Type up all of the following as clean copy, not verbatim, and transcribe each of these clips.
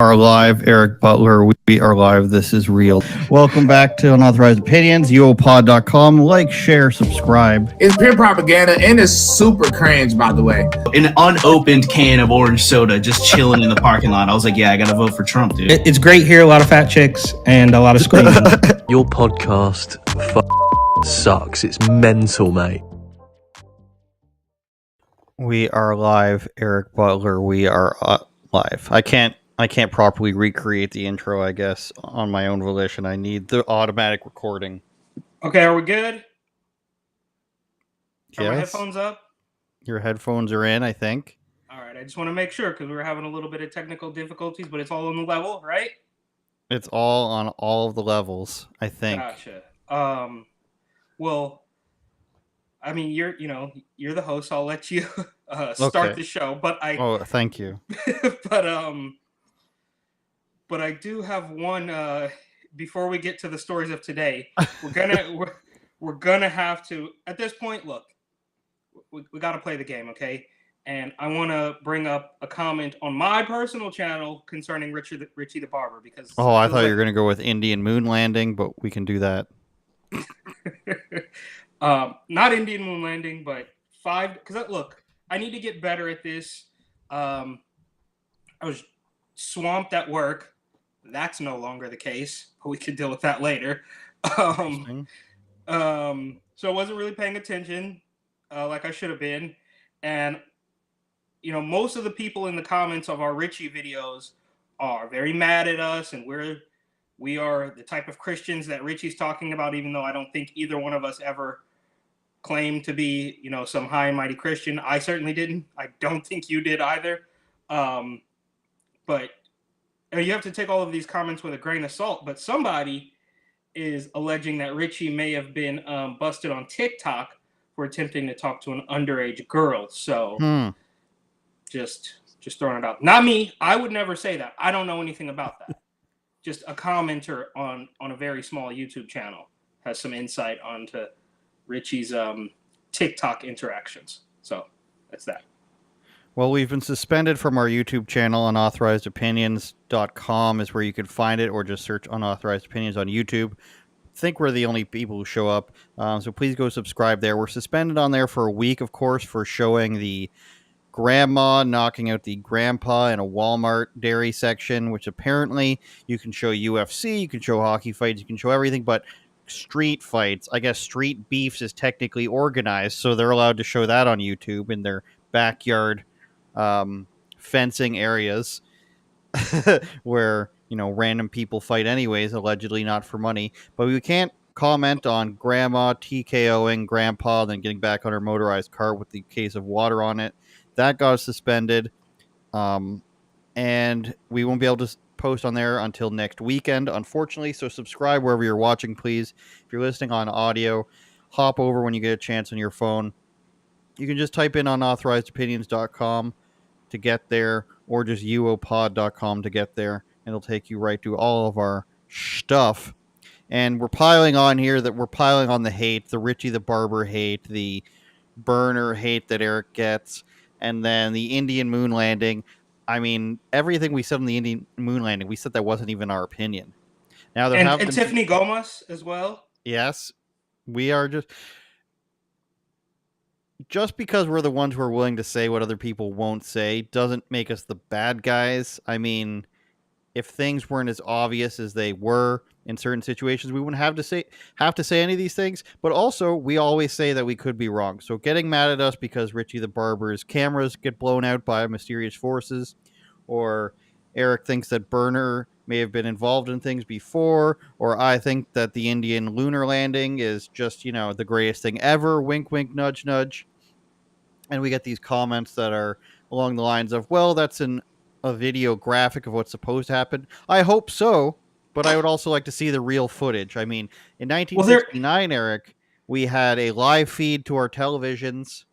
Are live. Eric Butler. We are live. This is real. Welcome back to Unauthorized Opinions. UOPod.com. Like, share, subscribe. It's pure propaganda and it's super cringe, by the way. An unopened can of orange soda just chilling in the parking lot. I was like, yeah, I gotta vote for Trump, dude. It's great here. A lot of fat chicks and a lot of screaming. Your podcast sucks. It's mental, mate. We are live. Eric Butler. We are live. I can't properly recreate the intro, I guess, on my own volition. I need the automatic recording. Okay, are we good? Are my Yes. headphones up? Your headphones are in, I think. All right, I just want to make sure because we were having a little bit of technical difficulties, but it's all on the level, right? It's all on all of the levels, I think. Gotcha. Well, I mean, you're the host. I'll let you start the show, but Oh, thank you. But I do have one. Before we get to the stories of today, we're gonna have to. At this point, look, we got to play the game, okay? And I want to bring up a comment on my personal channel concerning Richie the Barber because. Oh, I thought you were gonna go with Indian moon landing, but we can do that. Not Indian moon landing, but 5. Because look, I need to get better at this. I was swamped at work. That's no longer the case, but we could deal with that later. So I wasn't really paying attention like I should have been. And, most of the people in the comments of our Richie videos are very mad at us. And we are the type of Christians that Richie's talking about, even though I don't think either one of us ever claimed to be, some high and mighty Christian. I certainly didn't. I don't think you did either. But you have to take all of these comments with a grain of salt, but somebody is alleging that Richie may have been busted on TikTok for attempting to talk to an underage girl. So just throwing it out. Not me. I would never say that. I don't know anything about that. Just a commenter on a very small YouTube channel has some insight onto Richie's TikTok interactions. So that's that. Well, we've been suspended from our YouTube channel. UnauthorizedOpinions.com is where you can find it, or just search Unauthorized Opinions on YouTube. I think we're the only people who show up, so please go subscribe there. We're suspended on there for a week, of course, for showing the grandma knocking out the grandpa in a Walmart dairy section, which apparently you can show UFC, you can show hockey fights, you can show everything, but street fights, I guess street beefs is technically organized, so they're allowed to show that on YouTube in their backyard fencing areas where random people fight anyways, allegedly not for money. But we can't comment on grandma TKOing grandpa, then getting back on her motorized cart with the case of water on it. That got suspended, and we won't be able to post on there until next weekend, unfortunately. So subscribe wherever you're watching, please. If you're listening on audio, hop over when you get a chance on your phone. You can just type in unauthorizedopinions.com to get there, or just uopod.com to get there, and it'll take you right to all of our stuff. And we're piling on here that we're piling on the hate, the Richie the Barber hate, the burner hate that Eric gets, and then the Indian moon landing. I mean, everything we said on the Indian moon landing, we said that wasn't even our opinion. Now there have been Tiffany Gomez as well. Yes, we are just because we're the ones who are willing to say what other people won't say doesn't make us the bad guys. I mean, if things weren't as obvious as they were in certain situations, we wouldn't have to say any of these things. But also, we always say that we could be wrong. So getting mad at us because Richie the Barber's cameras get blown out by mysterious forces, or Eric thinks that Burner may have been involved in things before, or I think that the Indian lunar landing is just, the greatest thing ever. Wink, wink, nudge, nudge. And we get these comments that are along the lines of, well, that's a video graphic of what's supposed to happen. I hope so, but I would also like to see the real footage. I mean, in 1969, Eric, we had a live feed to our televisions,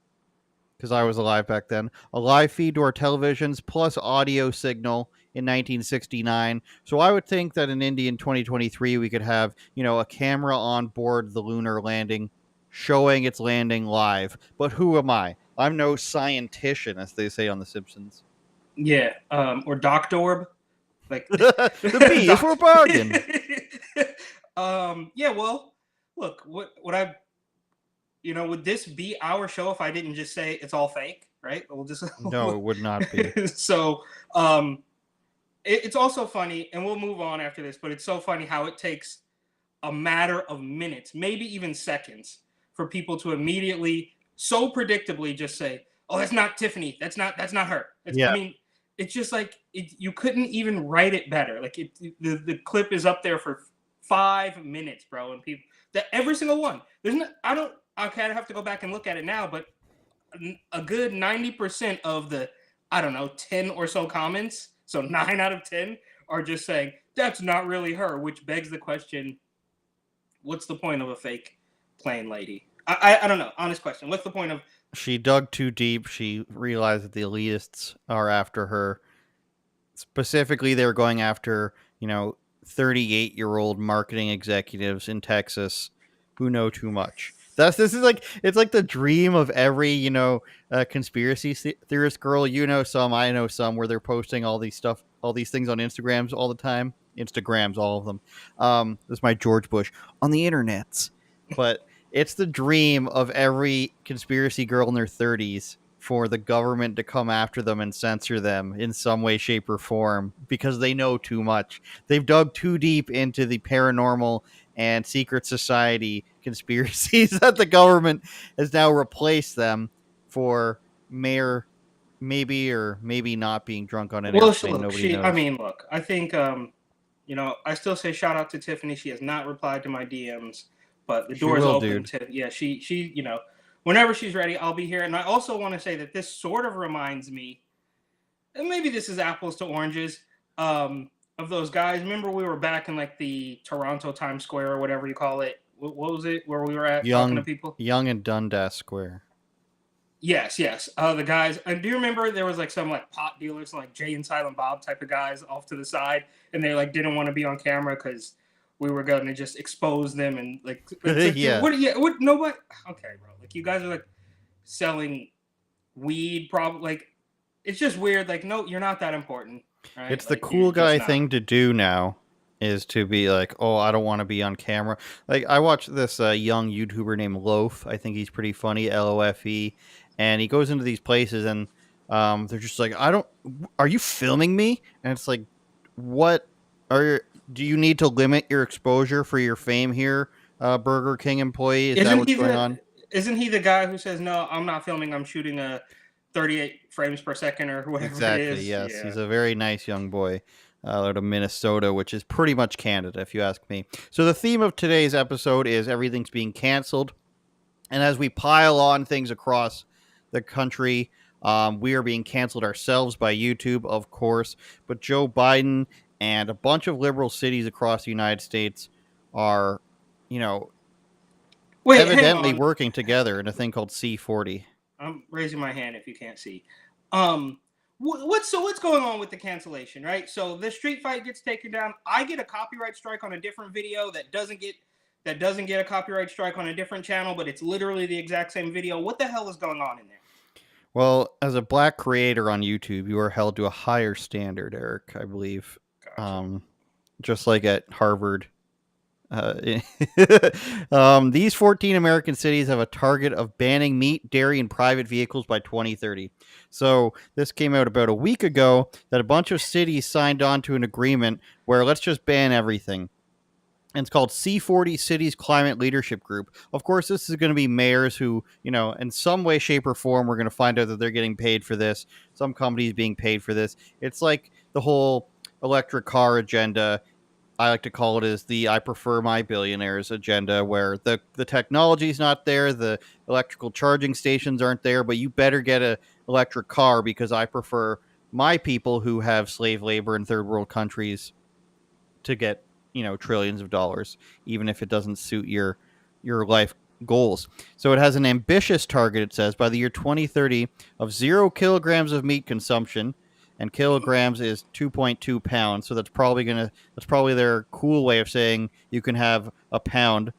because I was alive back then, a live feed to our televisions plus audio signal in 1969. So I would think that in Indy in 2023, we could have, a camera on board the lunar landing showing its landing live. But who am I? I'm no scientician, as they say on The Simpsons. Yeah, or Doctorb. Like The B is for bargain. Yeah. Well, look, what I, would this be our show if I didn't just say it's all fake? Right? We'll just No, it would not be. So, it's also funny, and we'll move on after this. But it's so funny how it takes a matter of minutes, maybe even seconds, for people to immediately, so predictably, just say, "Oh, that's not Tiffany. That's not her." Yeah. I mean, it's just like you couldn't even write it better. Like the clip is up there for 5 minutes, bro, and people that every single one. There's no, I don't. Okay, I have to go back and look at it now, but a good 90% of the, I don't know, 10 or so comments, so 9 out of 10 are just saying that's not really her, which begs the question, what's the point of a fake plain lady? I don't know. Honest question. What's the point of? She dug too deep. She realized that the elitists are after her. Specifically, they were going after, 38-year-old marketing executives in Texas who know too much. This is like, it's like the dream of every, conspiracy theorist girl. You know some, I know some, where they're posting all these things on Instagrams all the time. Instagrams, all of them. This is my George Bush on the internets. But it's the dream of every conspiracy girl in their 30s for the government to come after them and censor them in some way, shape, or form because they know too much. They've dug too deep into the paranormal and secret society conspiracies that the government has now replaced them for maybe or maybe not being drunk on an airplane. Nobody knows. I mean, look, I think, I still say shout out to Tiffany. She has not replied to my DMs, but the door is open. Yeah, she, whenever she's ready, I'll be here. And I also want to say that this sort of reminds me, and maybe this is apples to oranges, of those guys. Remember we were back in like the Toronto Times Square or whatever you call it. What was it where we were at talking to people? Young and Dundas Square. Yes. The guys. And do you remember there was like some like pot dealers, like Jay and Silent Bob type of guys off to the side, and they like didn't want to be on camera because we were going to just expose them and like yeah. What nobody. Okay, bro. Like you guys are like selling weed, probably. Like it's just weird. Like no, you're not that important. Right? It's the cool guy thing to do now. Is to be like, oh, I don't want to be on camera. Like, I watched this young YouTuber named Loaf. I think he's pretty funny, Lofe. And he goes into these places and they're just like, are you filming me? And it's like, do you need to limit your exposure for your fame here, Burger King employee? Is that what's going on? Isn't he the guy who says, no, I'm not filming, I'm shooting a 38 frames per second or whatever exactly, it is? Yes. Yeah. He's a very nice young boy. Out of Minnesota, which is pretty much Canada, if you ask me. So the theme of today's episode is everything's being canceled. And as we pile on things across the country, we are being canceled ourselves by YouTube, of course. But Joe Biden and a bunch of liberal cities across the United States are, evidently working together in a thing called C40. I'm raising my hand if you can't see. What's going on with the cancellation, right? So the street fight gets taken down. I get a copyright strike on a different video that doesn't get a copyright strike on a different channel, but it's literally the exact same video. What the hell is going on in there? Well, as a black creator on YouTube, you are held to a higher standard, Eric, I believe. Gotcha. Just like at Harvard. These 14 American cities have a target of banning meat, dairy, and private vehicles by 2030. So this came out about a week ago that a bunch of cities signed on to an agreement where let's just ban everything. And it's called C40 Cities Climate Leadership Group. Of course, this is going to be mayors who, in some way, shape, or form, we're going to find out that they're getting paid for this. Some companies being paid for this. It's like the whole electric car agenda. I like to call it as the I prefer my billionaires agenda, where the technology is not there, the electrical charging stations aren't there, but you better get an electric car because I prefer my people who have slave labor in third world countries to get, trillions of dollars, even if it doesn't suit your life goals. So it has an ambitious target, it says, by the year 2030 of 0 kilograms of meat consumption. And kilograms is 2.2 pounds, so that's probably their cool way of saying you can have a pound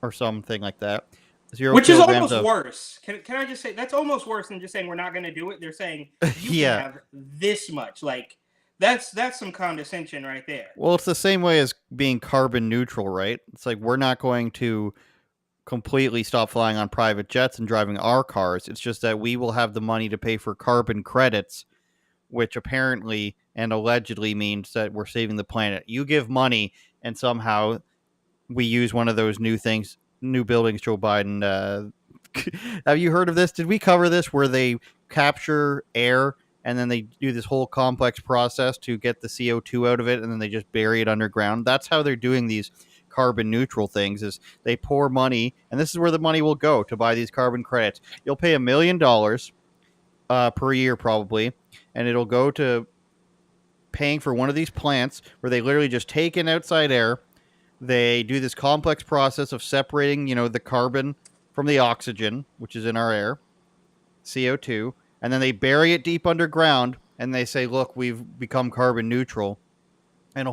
or something like that. 0 Which is almost worse. Can I just say that's almost worse than just saying we're not going to do it? They're saying you can have this much. Like That's some condescension right there. Well, it's the same way as being carbon neutral, right? It's like we're not going to completely stop flying on private jets and driving our cars. It's just that we will have the money to pay for carbon credits, which apparently and allegedly means that we're saving the planet. You give money and somehow we use one of those new things, new buildings Joe Biden. Have you heard of this? Did we cover this where they capture air and then they do this whole complex process to get the CO2 out of it and then they just bury it underground? That's how they're doing these carbon neutral things is they pour money, and this is where the money will go to buy these carbon credits. You'll pay $1 million per year probably, and it'll go to paying for one of these plants where they literally just take in outside air. They do this complex process of separating, the carbon from the oxygen, which is in our air, CO2, and then they bury it deep underground and they say, look, we've become carbon neutral. And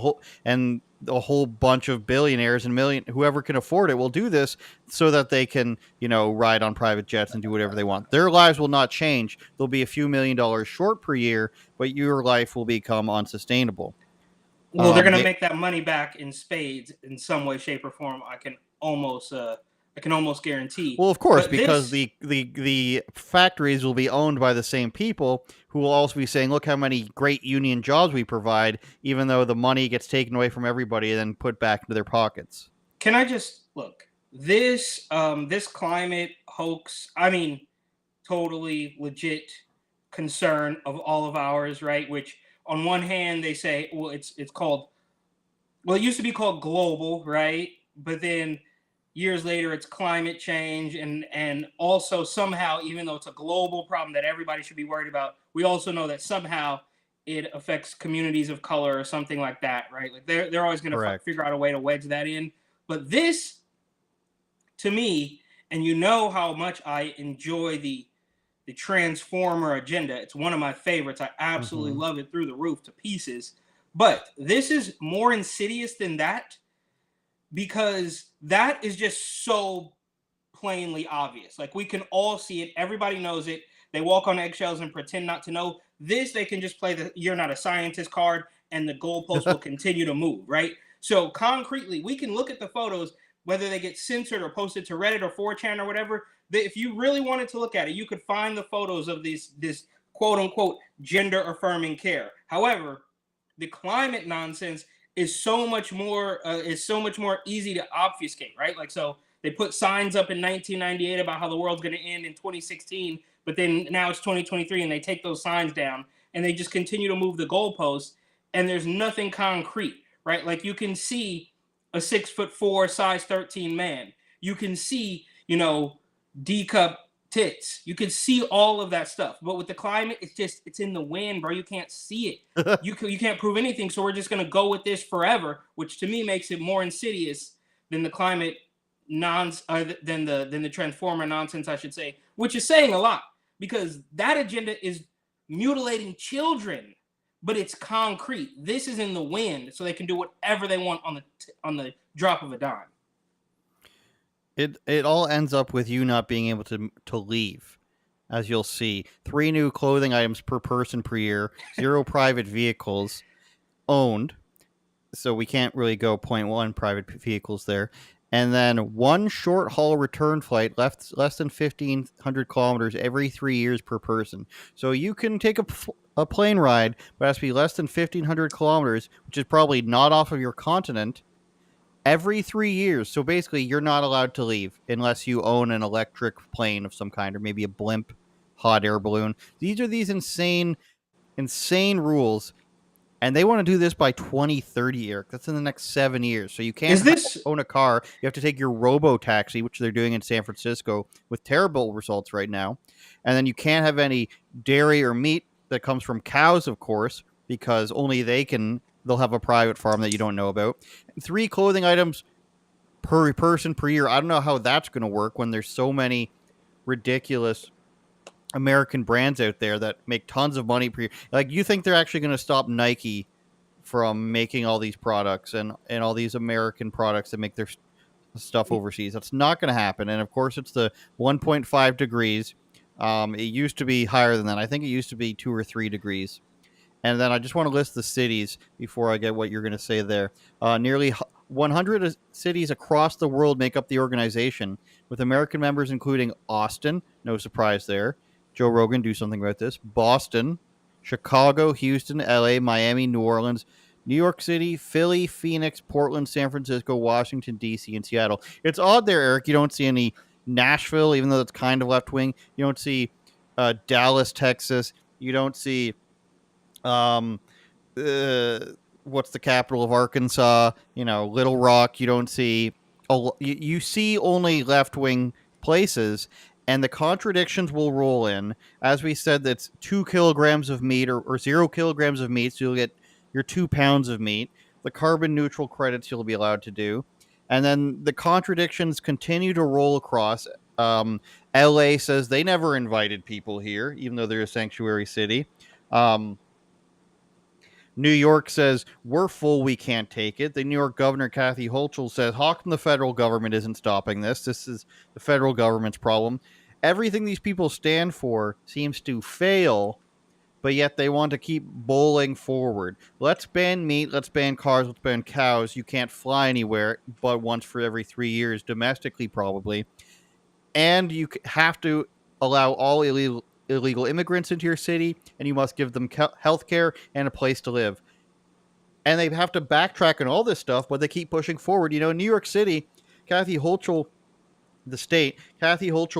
a whole bunch of billionaires and whoever can afford it will do this so that they can, ride on private jets and do whatever they want. Their lives will not change. They'll be a few $1 million short per year, but your life will become unsustainable. Well, they're going to make that money back in spades in some way, shape, or form. I can almost guarantee. Well, of course, because the factories will be owned by the same people who will also be saying, look how many great union jobs we provide, even though the money gets taken away from everybody and then put back into their pockets. Can I just look? This climate hoax, I mean, totally legit concern of all of ours, right? Which on one hand they say, well, it's called, well, it used to be called global, right? But then years later, it's climate change, and also somehow, even though it's a global problem that everybody should be worried about, we also know that somehow it affects communities of color or something like that, right? Like they're always going to figure out a way to wedge that in. But this, to me, and you know how much I enjoy the Transformer agenda. It's one of my favorites. I absolutely love it through the roof to pieces. But this is more insidious than that, because that is just so plainly obvious. Like, we can all see it. Everybody knows it. They walk on eggshells and pretend not to know. This, they can just play the "you're not a scientist" card, and the goalpost will continue to move, right? So concretely, we can look at the photos, whether they get censored or posted to Reddit or 4chan or whatever. If you really wanted to look at it, you could find the photos of this quote unquote gender affirming care. However, the climate nonsense is so much more easy to obfuscate, right? Like, so they put signs up in 1998 about how the world's going to end in 2016, but then now it's 2023 and they take those signs down and they just continue to move the goalposts, and there's nothing concrete, right? Like, you can see a 6'4", size 13 man. You can see, D-cup tits. You can see all of that stuff. But with the climate, it's in the wind, bro. You can't see it. You can't prove anything. So we're just going to go with this forever, which to me makes it more insidious than the climate than the Transformer nonsense, I should say, which is saying a lot, because that agenda is mutilating children, but it's concrete. This is in the wind, so they can do whatever they want on the drop of a dime. It all ends up with you not being able to leave, as you'll see. 3 new clothing items per person per year, 0 private vehicles owned, so we can't really go 0.1 private vehicles there. And then 1 short haul return flight less than 1,500 kilometers every 3 years per person. So you can take a plane ride, but it has to be less than 1,500 kilometers, which is probably not off of your continent, every 3 years. So basically, you're not allowed to leave unless you own an electric plane of some kind, or maybe a blimp, hot air balloon. These are these insane rules, and they want to do this by 2030, Eric. That's in the next 7 years. So you can't own a car. You have to take your robo-taxi, which they're doing in San Francisco with terrible results right now. And then you can't have any dairy or meat that comes from cows, of course, because only they'll have a private farm that you don't know about. 3 clothing items per person per year. I don't know how that's going to work when there's so many ridiculous American brands out there that make tons of money per year. Like, you think they're actually going to stop Nike from making all these products and all these American products that make their stuff overseas? That's not going to happen. And of course, it's the 1.5 degrees. It used to be higher than that. I think it used to be 2 or 3 degrees. And then I just want to list the cities before I get what you're going to say there. Nearly 100 cities across the world make up the organization, with American members including Austin, no surprise there. Joe Rogan, do something about this. Boston, Chicago, Houston, LA, Miami, New Orleans, New York City, Philly, Phoenix, Portland, San Francisco, Washington, D.C., and Seattle. It's odd there, Eric. You don't see any Nashville, even though it's kind of left wing. You don't see Dallas, Texas. You don't see um, uh, what's the capital of Arkansas? Little Rock. You don't see. You see only left wing places, and the contradictions will roll in. As we said, that's 2 kilograms of meat or 0 kilograms of meat, so you'll get your 2 pounds of meat. The carbon neutral credits you'll be allowed to do, and then the contradictions continue to roll across. LA says they never invited people here, even though they're a sanctuary city. New York says, we're full, we can't take it. The New York Governor, Kathy Hochul, says, how come the federal government isn't stopping this? This is the federal government's problem. Everything these people stand for seems to fail, but yet they want to keep bowling forward. Let's ban meat, let's ban cars, let's ban cows. You can't fly anywhere but once for every 3 years, domestically probably. And you have to allow all illegal immigrants into your city, and you must give them health care and a place to live. And they have to backtrack on all this stuff, but they keep pushing forward. In New York City, Kathy Hochul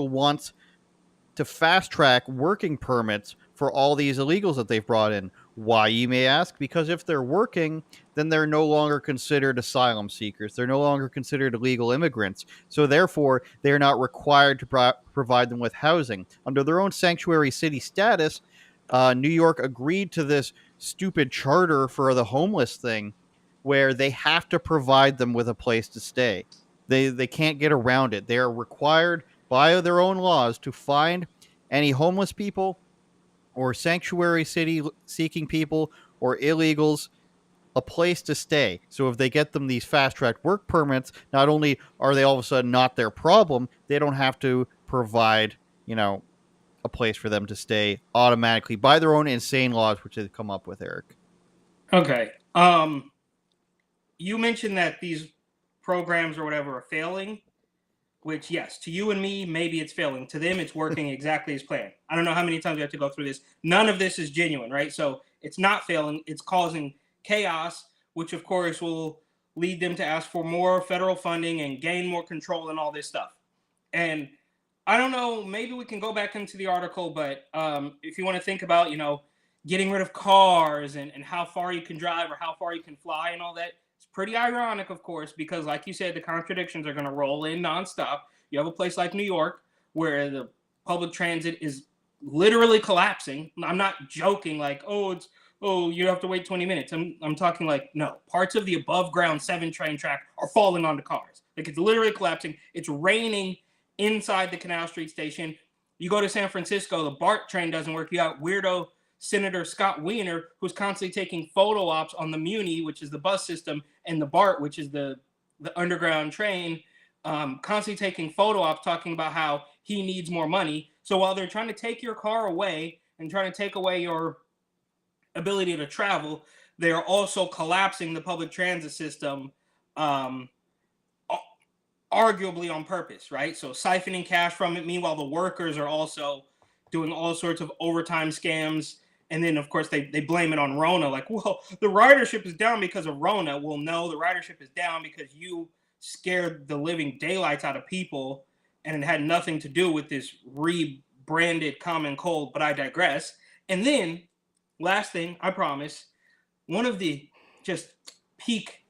wants to fast track working permits for all these illegals that they've brought in. Why, you may ask? Because if they're working, then they're no longer considered asylum seekers. They're no longer considered illegal immigrants. So therefore, they're not required to provide them with housing. Under their own sanctuary city status, New York agreed to this stupid charter for the homeless thing where they have to provide them with a place to stay. They can't get around it. They are required by their own laws to find any homeless people or sanctuary city seeking people or illegals a place to stay. So if they get them these fast track work permits, not only are they all of a sudden not their problem, they don't have to provide, a place for them to stay automatically by their own insane laws, which they've come up with, Eric. Okay. You mentioned that these programs or whatever are failing, which, yes, to you and me, maybe it's failing. To them, it's working exactly as planned. I don't know how many times we have to go through this. None of this is genuine, right? So it's not failing. It's causing chaos, which, of course, will lead them to ask for more federal funding and gain more control and all this stuff. And I don't know, maybe we can go back into the article, but if you want to think about, getting rid of cars and how far you can drive or how far you can fly and all that, it's pretty ironic, of course, because like you said, the contradictions are going to roll in nonstop. You have a place like New York where the public transit is literally collapsing. I'm not joking like, you have to wait 20 minutes. I'm talking like, no, parts of the above ground 7 train track are falling onto cars. Like it's literally collapsing. It's raining inside the Canal Street station. You go to San Francisco, the BART train doesn't work. You got weirdo Senator Scott Wiener, who's constantly taking photo ops on the Muni, which is the bus system, and the BART, which is the underground train, constantly taking photo ops talking about how he needs more money. So while they're trying to take your car away and trying to take away your ability to travel, they are also collapsing the public transit system, arguably on purpose, right? So siphoning cash from it. Meanwhile, the workers are also doing all sorts of overtime scams. And then, of course, they blame it on Rona. Like, well, the ridership is down because of Rona. Well, no, the ridership is down because you scared the living daylights out of people, and it had nothing to do with this rebranded common cold, but I digress. And then, last thing, I promise, one of the just peak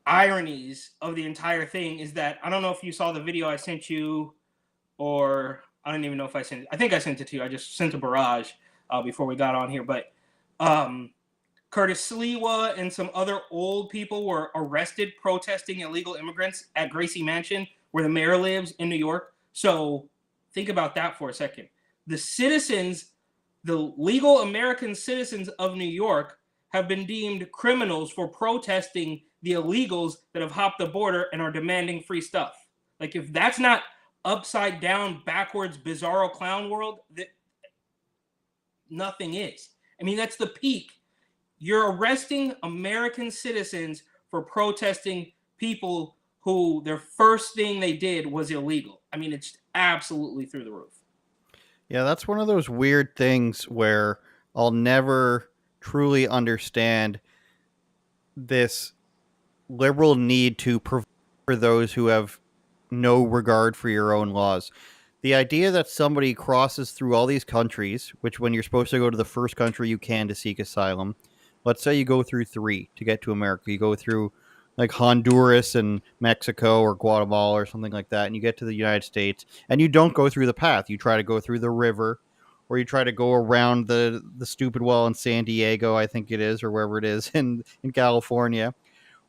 ironies of the entire thing is that, I don't know if you saw the video I sent you, or I don't even know if I sent it. I think I sent it to you. I just sent a barrage before we got on here. But Curtis Sliwa and some other old people were arrested protesting illegal immigrants at Gracie Mansion, where the mayor lives in New York. So think about that for a second. The citizens, the legal American citizens of New York, have been deemed criminals for protesting the illegals that have hopped the border and are demanding free stuff. Like, if that's not upside down, backwards, bizarro clown world, that nothing is. I mean, that's the peak. you're arresting American citizens for protesting people who their first thing they did was illegal. I mean, it's absolutely through the roof. Yeah, that's one of those weird things where I'll never truly understand this liberal need to provide for those who have no regard for your own laws. The idea that somebody crosses through all these countries, which when you're supposed to go to the first country you can to seek asylum, let's say you go through 3 to get to America. You go through like Honduras and Mexico or Guatemala or something like that, and you get to the United States, and you don't go through the path. You try to go through the river, or you try to go around the stupid well in San Diego, I think it is, or wherever it is in California.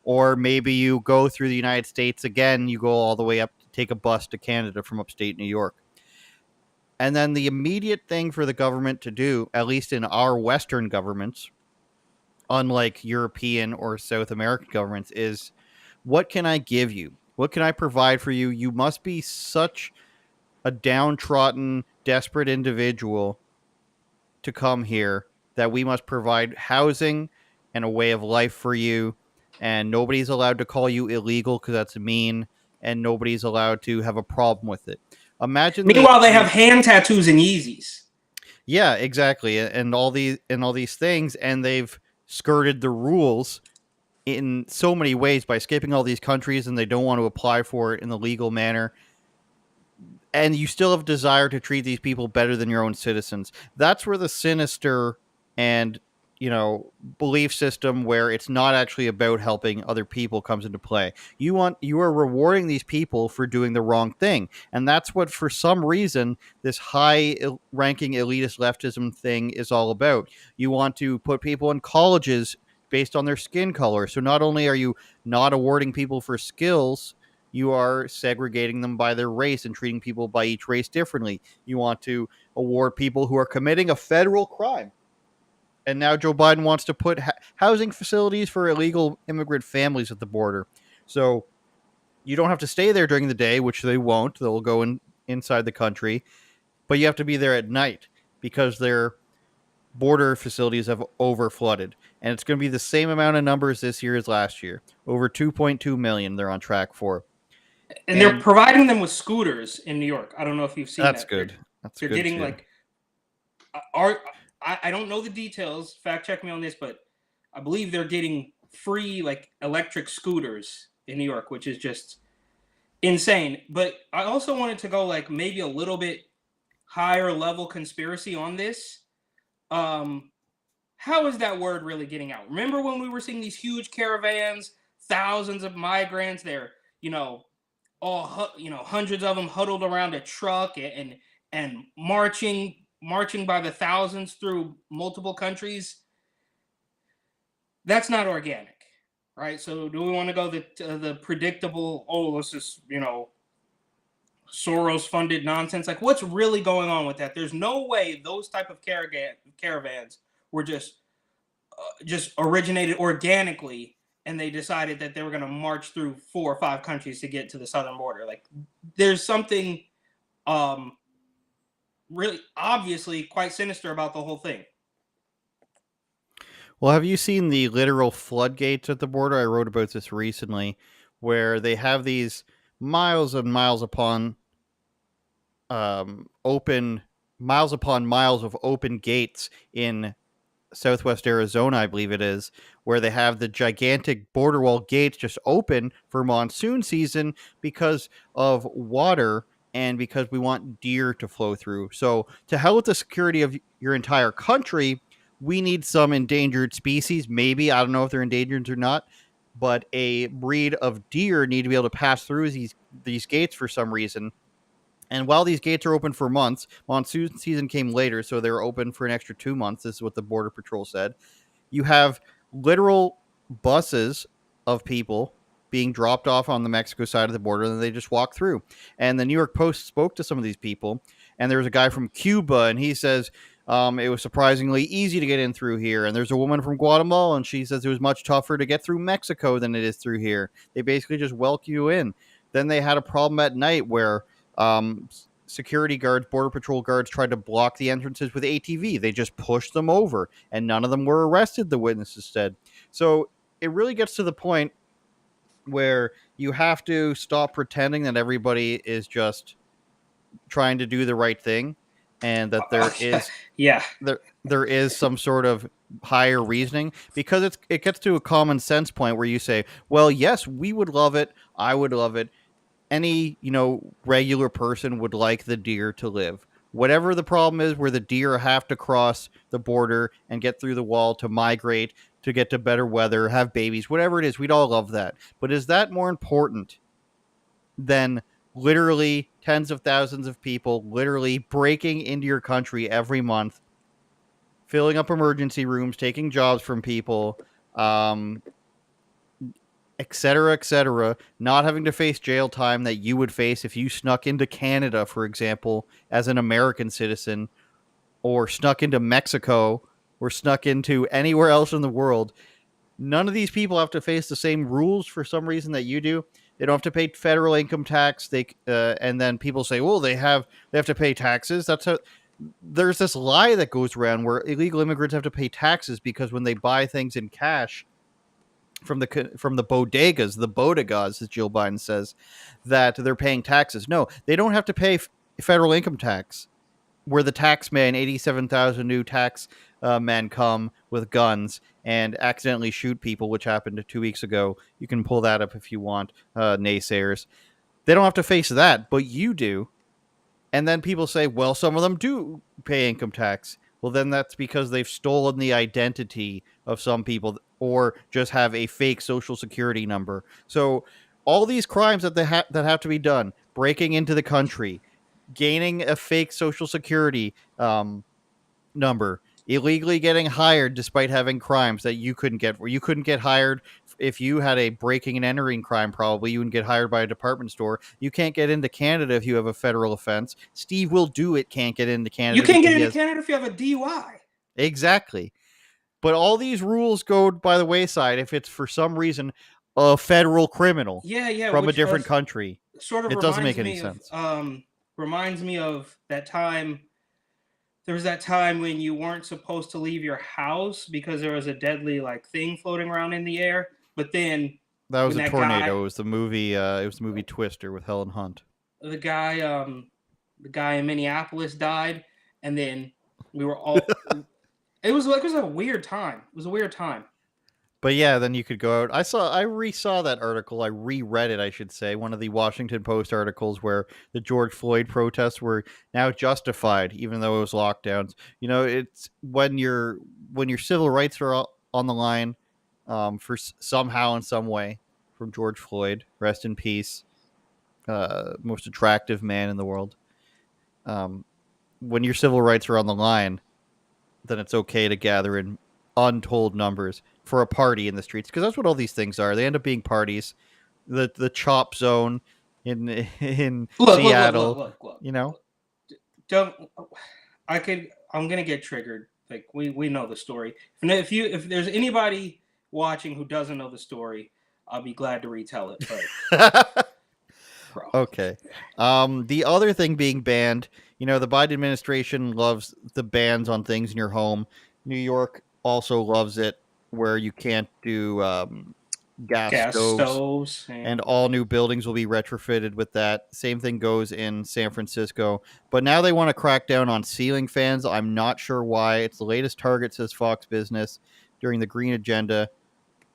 Or maybe you go through the United States again, you go all the way up to take a bus to Canada from upstate New York. And then the immediate thing for the government to do, at least in our Western governments, unlike European or South American governments, is what can I give you? What can I provide for you? You must be such a downtrodden, desperate individual to come here that we must provide housing and a way of life for you. And nobody's allowed to call you illegal because that's mean. And nobody's allowed to have a problem with it. Imagine. Meanwhile, they have hand tattoos and Yeezys. Yeah, exactly, and all these things, and they've skirted the rules in so many ways by skipping all these countries, and they don't want to apply for it in the legal manner. And you still have desire to treat these people better than your own citizens. That's where the sinister and belief system where it's not actually about helping other people comes into play. You are rewarding these people for doing the wrong thing, and that's what for some reason this high ranking elitist leftism thing is all about. You want to put people in colleges based on their skin color. So not only are you not awarding people for skills, you are segregating them by their race and treating people by each race differently. You want to award people who are committing a federal crime. And now Joe Biden wants to put housing facilities for illegal immigrant families at the border. So you don't have to stay there during the day, which they won't. They'll go inside the country. But you have to be there at night because their border facilities have overflooded. And it's going to be the same amount of numbers this year as last year. Over 2.2 million they're on track for. And they're providing them with scooters in New York. I don't know if you've seen that. That's good. They're good getting too. like... I don't know the details. Fact check me on this, but I believe they're getting free like electric scooters in New York, which is just insane. But I also wanted to go like maybe a little bit higher level conspiracy on this. How is that word really getting out? Remember when we were seeing these huge caravans, thousands of migrants there, hundreds of them huddled around a truck and marching by the thousands through multiple countries? That's not organic, right? So do we want to go the predictable, this is, Soros-funded nonsense? Like, what's really going on with that? There's no way those type of caravans were just originated organically, and they decided that they were going to march through 4 or 5 countries to get to the southern border. Like, there's something really obviously quite sinister about the whole thing. Well, have you seen the literal floodgates at the border? I wrote about this recently, where they have these miles and miles upon miles of open gates in Southwest Arizona, I believe it is, where they have the gigantic border wall gates just open for monsoon season because of water and because we want deer to flow through. So to hell with the security of your entire country, we need some endangered species. Maybe, I don't know if they're endangered or not, but a breed of deer need to be able to pass through these gates for some reason. And while these gates are open for months, monsoon season came later, so they were open for an extra 2 months. This is what the Border Patrol said. You have literal buses of people being dropped off on the Mexico side of the border, and they just walk through. And the New York Post spoke to some of these people, and there was a guy from Cuba, and he says it was surprisingly easy to get in through here. And there's a woman from Guatemala, and she says it was much tougher to get through Mexico than it is through here. They basically just welcome you in. Then they had a problem at night where security guards, border patrol guards tried to block the entrances with ATV. They just pushed them over, and none of them were arrested, the witnesses said. So it really gets to the point where you have to stop pretending that everybody is just trying to do the right thing, and that Yeah. there is some sort of higher reasoning, because it gets to a common sense point where you say, well, yes, we would love it, I would love it, any regular person would like the deer to live. Whatever the problem is, where the deer have to cross the border and get through the wall to migrate, to get to better weather, have babies, whatever it is, we'd all love that. But is that more important than literally tens of thousands of people literally breaking into your country every month, filling up emergency rooms, taking jobs from people, et cetera, not having to face jail time that you would face if you snuck into Canada, for example, as an American citizen, or snuck into Mexico, or snuck into anywhere else in the world? None of these people have to face the same rules for some reason that you do. They don't have to pay federal income tax. And then people say, well, they have to pay taxes. There's this lie that goes around where illegal immigrants have to pay taxes because when they buy things in cash from the bodegas, as Jill Biden says, that they're paying taxes. No, they don't have to pay federal income tax. Where the tax man, 87,000 new tax men come with guns and accidentally shoot people, which happened 2 weeks ago. You can pull that up if you want, naysayers. They don't have to face that, but you do. And then people say, well, some of them do pay income tax. Well, then that's because they've stolen the identity of some people, or just have a fake social security number. So all these crimes that that have to be done, breaking into the country, gaining a fake social security number, illegally getting hired despite having crimes that you couldn't get, where you couldn't get hired if you had a breaking and entering crime. Probably you wouldn't get hired by a department store. You can't get into Canada if you have a federal offense. Steve Will Do It can't get into Canada. You can't get into Canada if you have a DUI. Exactly. But all these rules go by the wayside if it's for some reason a federal criminal from a different country. Sort of, it doesn't make any sense. Reminds me of that time. There was that time when you weren't supposed to leave your house because there was a deadly thing floating around in the air. But then that was a tornado. It was the movie. It was the movie Twister with Helen Hunt. The guy in Minneapolis died, and then we were all. It was a weird time. It was a weird time. But yeah, then you could go out. I re-saw that article. I reread it, I should say. One of the Washington Post articles where the George Floyd protests were now justified, even though it was lockdowns. It's when your civil rights are on the line, for somehow in some way, from George Floyd, rest in peace, most attractive man in the world. When your civil rights are on the line, then it's okay to gather in untold numbers for a party in the streets, because that's what all these things are. They end up being parties. The chop zone in Seattle. Look. I'm gonna get triggered. We know the story. If there's anybody watching who doesn't know the story, I'll be glad to retell it. But okay. The other thing being banned, the Biden administration loves the bans on things in your home. New York also loves it, where you can't do gas stoves, and all new buildings will be retrofitted with that. Same thing goes in San Francisco. But now they want to crack down on ceiling fans. I'm not sure why. It's the latest target, says Fox Business, during the green agenda.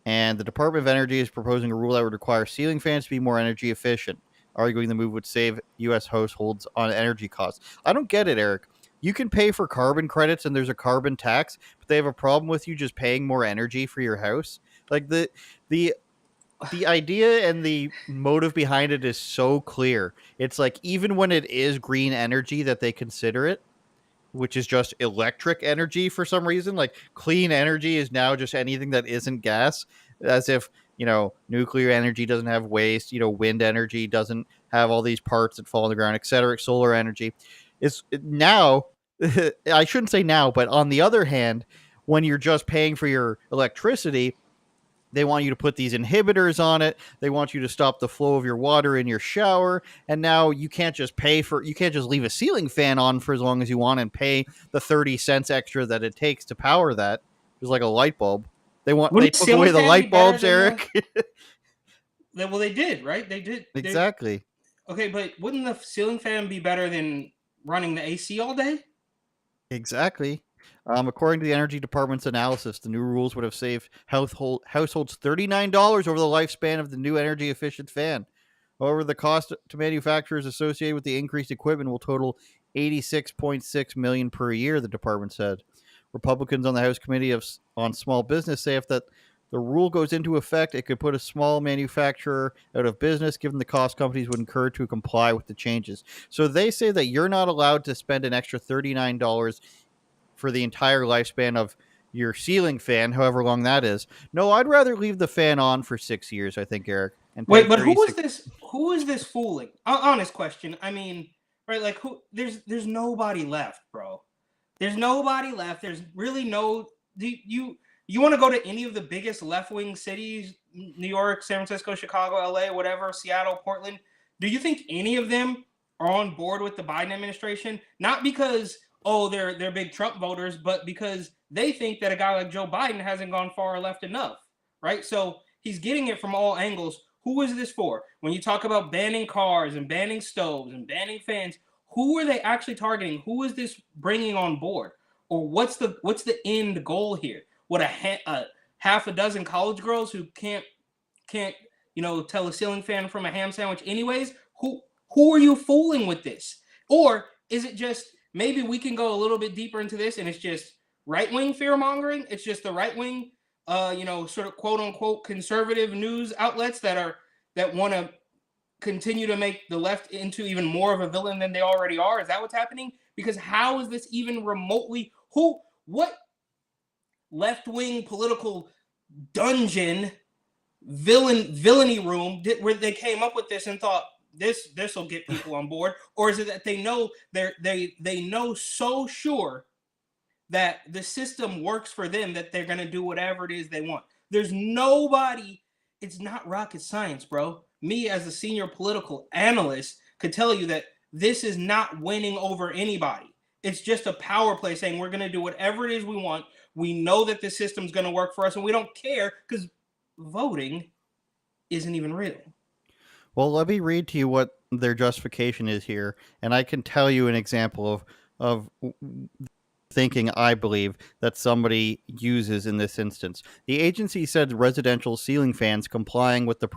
And the Department of Energy is proposing a rule that would require ceiling fans to be more energy efficient, arguing the move would save U.S. households on energy costs. I don't get it, Eric. You can pay for carbon credits and there's a carbon tax, but they have a problem with you just paying more energy for your house. The idea and the motive behind it is so clear. It's even when it is green energy that they consider it, which is just electric energy for some reason. Clean energy is now just anything that isn't gas, as if nuclear energy doesn't have waste, wind energy doesn't have all these parts that fall on the ground, etc. Solar energy is now, I shouldn't say now, but on the other hand, when you're just paying for your electricity, They want you to put these inhibitors on it. They want you to stop the flow of your water in your shower. And now you can't just leave a ceiling fan on for as long as you want and pay the 30 cents extra that it takes to power that. It's like a light bulb. They Wouldn't took away ceiling the fan be light better bulbs, than Eric. well, they did, right? They did. Exactly. Okay, but wouldn't the ceiling fan be better than running the AC all day? Exactly. According to the Energy Department's analysis, the new rules would have saved households $39 over the lifespan of the new energy efficient fan. However, the cost to manufacturers associated with the increased equipment will total $86.6 million per year, the department said. Republicans on the House Committee on Small Business say if the rule goes into effect, it could put a small manufacturer out of business, given the cost companies would incur to comply with the changes. So they say that you're not allowed to spend an extra $39 for the entire lifespan of your ceiling fan, however long that is. No, I'd rather leave the fan on for 6 years, I think, Eric, and pay Wait, but 36. who is this fooling? Honest question. I mean, right? Like, who? There's nobody left, bro. There's nobody left. There's really no. You want to go to any of the biggest left wing cities? New York, San Francisco, Chicago, LA, whatever, Seattle, Portland. Do you think any of them are on board with the Biden administration? Not because they're big Trump voters, but because they think that a guy like Joe Biden hasn't gone far left enough, right? So he's getting it from all angles. Who is this for? When you talk about banning cars and banning stoves and banning fans, who are they actually targeting? Who is this bringing on board? Or what's the end goal here? What a half a dozen college girls who can't tell a ceiling fan from a ham sandwich anyways? Who are you fooling with this? Or is it just maybe we can go a little bit deeper into this and it's just right-wing fear-mongering? It's just the right-wing sort of quote-unquote conservative news outlets that want to continue to make the left into even more of a villain than they already are? Is that what's happening? Because how is this even remotely what left-wing political dungeon villainy room where they came up with this and thought this will get people on board? Or is it that they know they know so sure that the system works for them that they're going to do whatever it is they want? There's nobody. It's not rocket science, bro. Me as a senior political analyst could tell you that this is not winning over anybody. It's just a power play saying we're going to do whatever it is we want. We know that the system's going to work for us and we don't care because voting isn't even real. Well, let me read to you what their justification is here, and I can tell you an example of thinking I believe that somebody uses in this instance. The agency said residential ceiling fans complying with the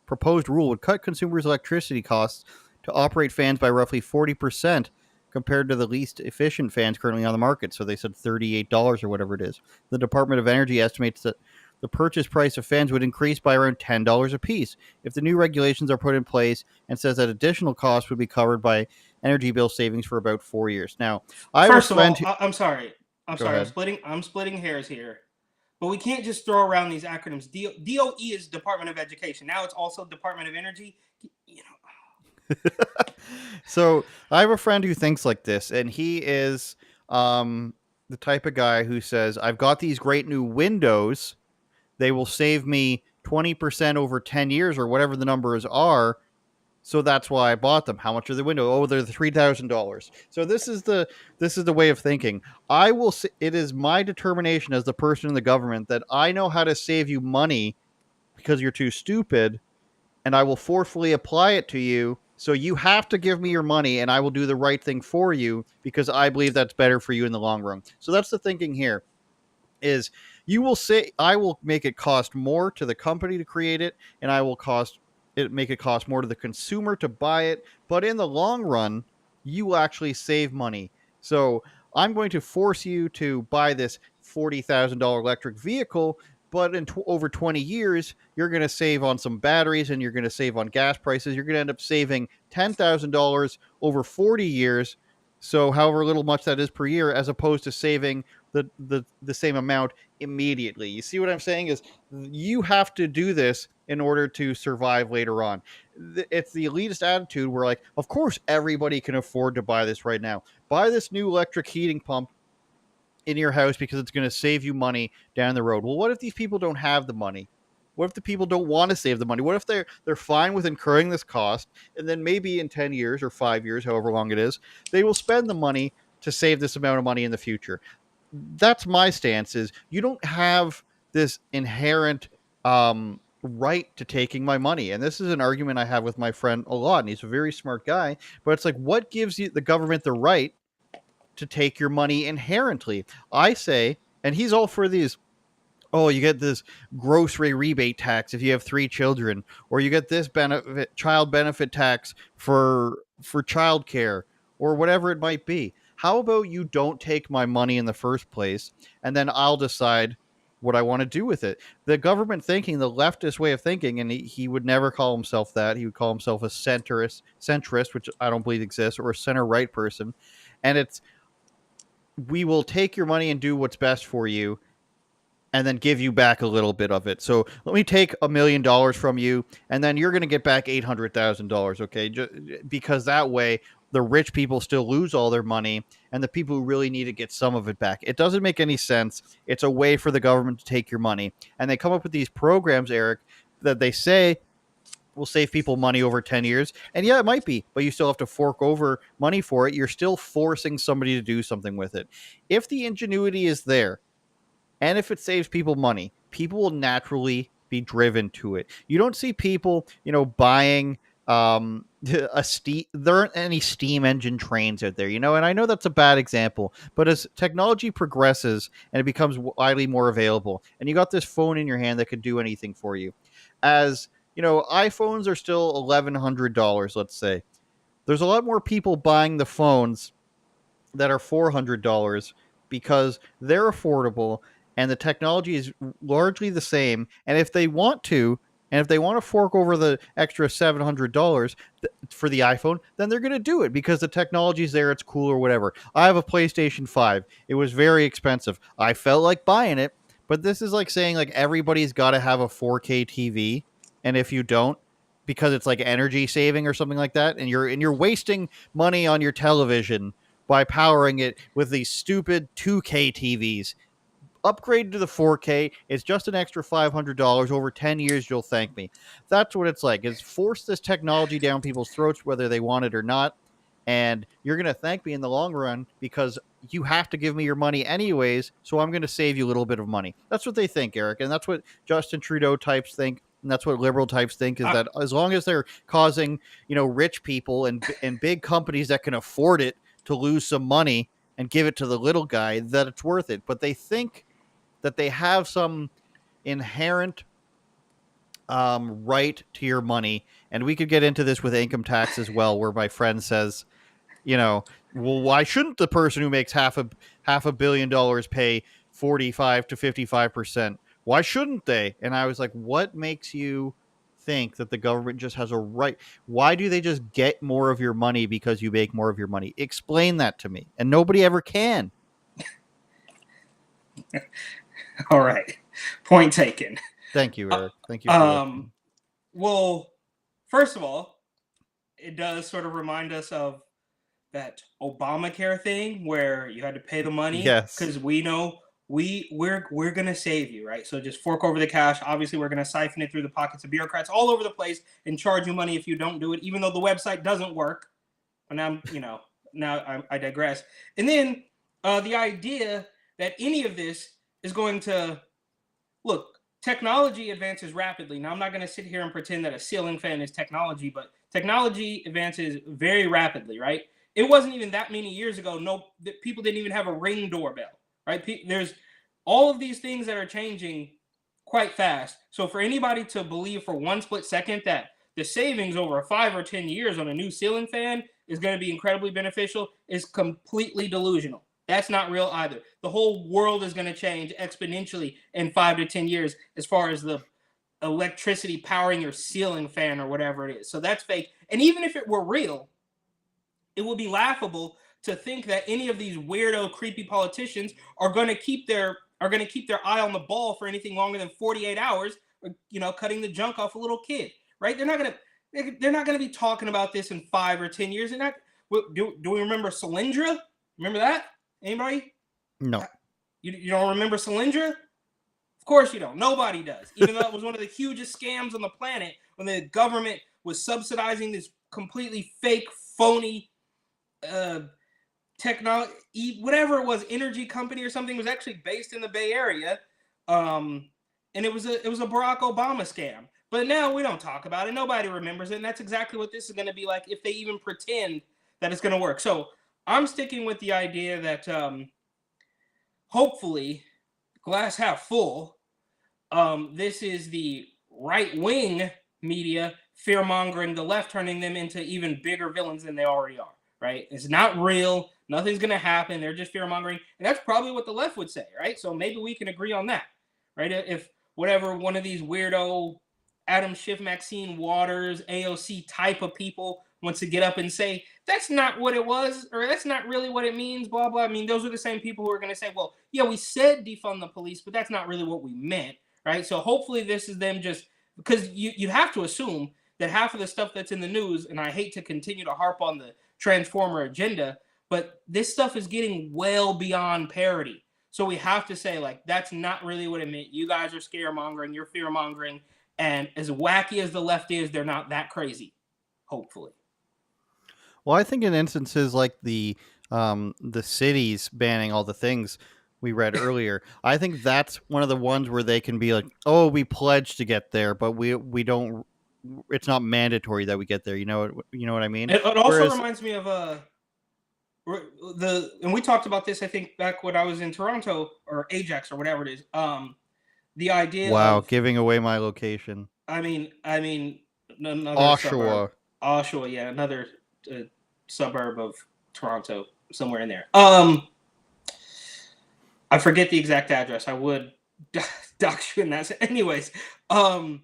proposed rule would cut consumers' electricity costs to operate fans by roughly 40% compared to the least efficient fans currently on the market. So they said $38 or whatever it is. The Department of Energy estimates that the purchase price of fans would increase by around $10 a piece if the new regulations are put in place, and says that additional costs would be covered by energy bill savings for about 4 years. Now, First of all, I'm sorry. Go ahead. I'm splitting hairs here. But we can't just throw around these acronyms. DOE is Department of Education. Now it's also Department of Energy. So I have a friend who thinks like this, and he is the type of guy who says, I've got these great new windows. They will save me 20% over 10 years or whatever the numbers are. So that's why I bought them. How much are the window? Oh, they're $3,000. So this is the way of thinking. I will say it is my determination as the person in the government that I know how to save you money because you're too stupid, and I will forcefully apply it to you. So you have to give me your money, and I will do the right thing for you because I believe that's better for you in the long run. So that's the thinking here. Is you will say I will make it cost more to the company to create it, and I will make it cost more to the consumer to buy it. But in the long run, you will actually save money. So I'm going to force you to buy this $40,000 electric vehicle, but in over 20 years, you're going to save on some batteries and you're going to save on gas prices. You're going to end up saving $10,000 over 40 years. So however little much that is per year, as opposed to saving the same amount immediately. You see what I'm saying? Is you have to do this in order to survive later on. It's the elitist attitude where, like, of course everybody can afford to buy this right now. Buy this new electric heating pump in your house because it's going to save you money down the road. Well, what if these people don't have the money? What if the people don't want to save the money? What if they're fine with incurring this cost, and then maybe in 10 years or 5 years, however long it is, they will spend the money to save this amount of money in the future? That's my stance. Is you don't have this inherent right to taking my money. And this is an argument I have with my friend a lot, and he's a very smart guy, but it's like, what gives you the government the right to take your money inherently? I say, and he's all for these, oh, you get this grocery rebate tax if you have 3 children, or you get this child benefit tax for childcare, or whatever it might be. How about you don't take my money in the first place, and then I'll decide what I want to do with it? The government thinking, the leftist way of thinking, and he would never call himself that. He would call himself a centrist, which I don't believe exists, or a center right person. And it's, we will take your money and do what's best for you, and then give you back a little bit of it. So let me take $1 million from you, and then you're going to get back $800,000, okay? Because that way, the rich people still lose all their money, and the people who really need to get some of it back. It doesn't make any sense. It's a way for the government to take your money. And they come up with these programs, Eric, that they say will save people money over 10 years. And yeah, it might be, but you still have to fork over money for it. You're still forcing somebody to do something with it. If the ingenuity is there, and if it saves people money, people will naturally be driven to it. You don't see people, buying a steam. There aren't any steam engine trains out there, and I know that's a bad example, but as technology progresses and it becomes widely more available, and you got this phone in your hand that could do anything for you, as iPhones are still $1,100, let's say. There's a lot more people buying the phones that are $400 because they're affordable and the technology is largely the same. And if they want to, fork over the extra $700 for the iPhone, then they're going to do it because the technology's there, it's cool or whatever. I have a PlayStation 5. It was very expensive. I felt like buying it, but this is like saying like everybody's got to have a 4K TV, and if you don't, because it's like energy saving or something like that, and you're wasting money on your television by powering it with these stupid 2K TVs. Upgrade to the 4K. It's just an extra $500. Over 10 years, you'll thank me. That's what it's like. It's force this technology down people's throats, whether they want it or not. And you're going to thank me in the long run because you have to give me your money anyways. So I'm going to save you a little bit of money. That's what they think, Eric. And that's what Justin Trudeau types think. And that's what liberal types think, is that as long as they're causing, rich people and big companies that can afford it to lose some money and give it to the little guy, that it's worth it. But they think that they have some inherent right to your money. And we could get into this with income tax as well, where my friend says, well, why shouldn't the person who makes half a billion dollars pay 45 to 55%? Why shouldn't they? And I was like, what makes you think that the government just has a right? Why do they just get more of your money because you make more of your money? Explain that to me. And nobody ever can. All right. Point taken. Thank you, Eric. Thank you. For well, first of all, it does sort of remind us of that Obamacare thing where you had to pay the money. Yes. Because we know we're going to save you, right? So just fork over the cash. Obviously, we're going to siphon it through the pockets of bureaucrats all over the place and charge you money if you don't do it, even though the website doesn't work. But now, I digress. And then the idea that any of this is going to look, technology advances rapidly. Now, I'm not going to sit here and pretend that a ceiling fan is technology, but technology advances very rapidly, right? It wasn't even that many years ago. People didn't even have a Ring doorbell, right? There's all of these things that are changing quite fast. So for anybody to believe for one split second that the savings over 5 or 10 years on a new ceiling fan is going to be incredibly beneficial is completely delusional. That's not real either. The whole world is going to change exponentially in 5 to 10 years as far as the electricity powering your ceiling fan or whatever it is. So that's fake. And even if it were real, it would be laughable to think that any of these weirdo, creepy politicians are going to keep their eye on the ball for anything longer than 48 hours, cutting the junk off a little kid, right? They're not going to be talking about this in 5 or 10 years. Do we remember Solyndra? Remember that? Anybody? No. You don't remember Solyndra? Of course you don't. Nobody does. Even though it was one of the hugest scams on the planet when the government was subsidizing this completely fake, phony technology, whatever it was, energy company or something, was actually based in the Bay Area. And it was a Barack Obama scam. But now we don't talk about it. Nobody remembers it. And that's exactly what this is going to be like if they even pretend that it's going to work. So I'm sticking with the idea that hopefully, glass half full, this is the right-wing media fear-mongering the left, turning them into even bigger villains than they already are, right? It's not real. Nothing's going to happen. They're just fear-mongering. And that's probably what the left would say, right? So maybe we can agree on that, right? If whatever one of these weirdo Adam Schiff, Maxine Waters, AOC type of people wants to get up and say, that's not what it was, or that's not really what it means, blah, blah. I mean, those are the same people who are going to say, well, yeah, we said defund the police, but that's not really what we meant, right? So hopefully this is them just, because you'd have to assume that half of the stuff that's in the news, and I hate to continue to harp on the Transformer agenda, but this stuff is getting well beyond parody. So we have to say, like, that's not really what it meant. You guys are scaremongering, you're fear-mongering, and as wacky as the left is, they're not that crazy, hopefully. Well, I think in instances like the cities banning all the things we read earlier, I think that's one of the ones where they can be like, "Oh, we pledged to get there, but we don't. It's not mandatory that we get there." You know what I mean? It also reminds me of and we talked about this, I think, back when I was in Toronto or Ajax or whatever it is. The idea. Wow, of, giving away my location. I mean, another Oshawa. Oshawa, yeah, another suburb of Toronto, somewhere in there. I forget the exact address. I would dox you in that. Anyways, how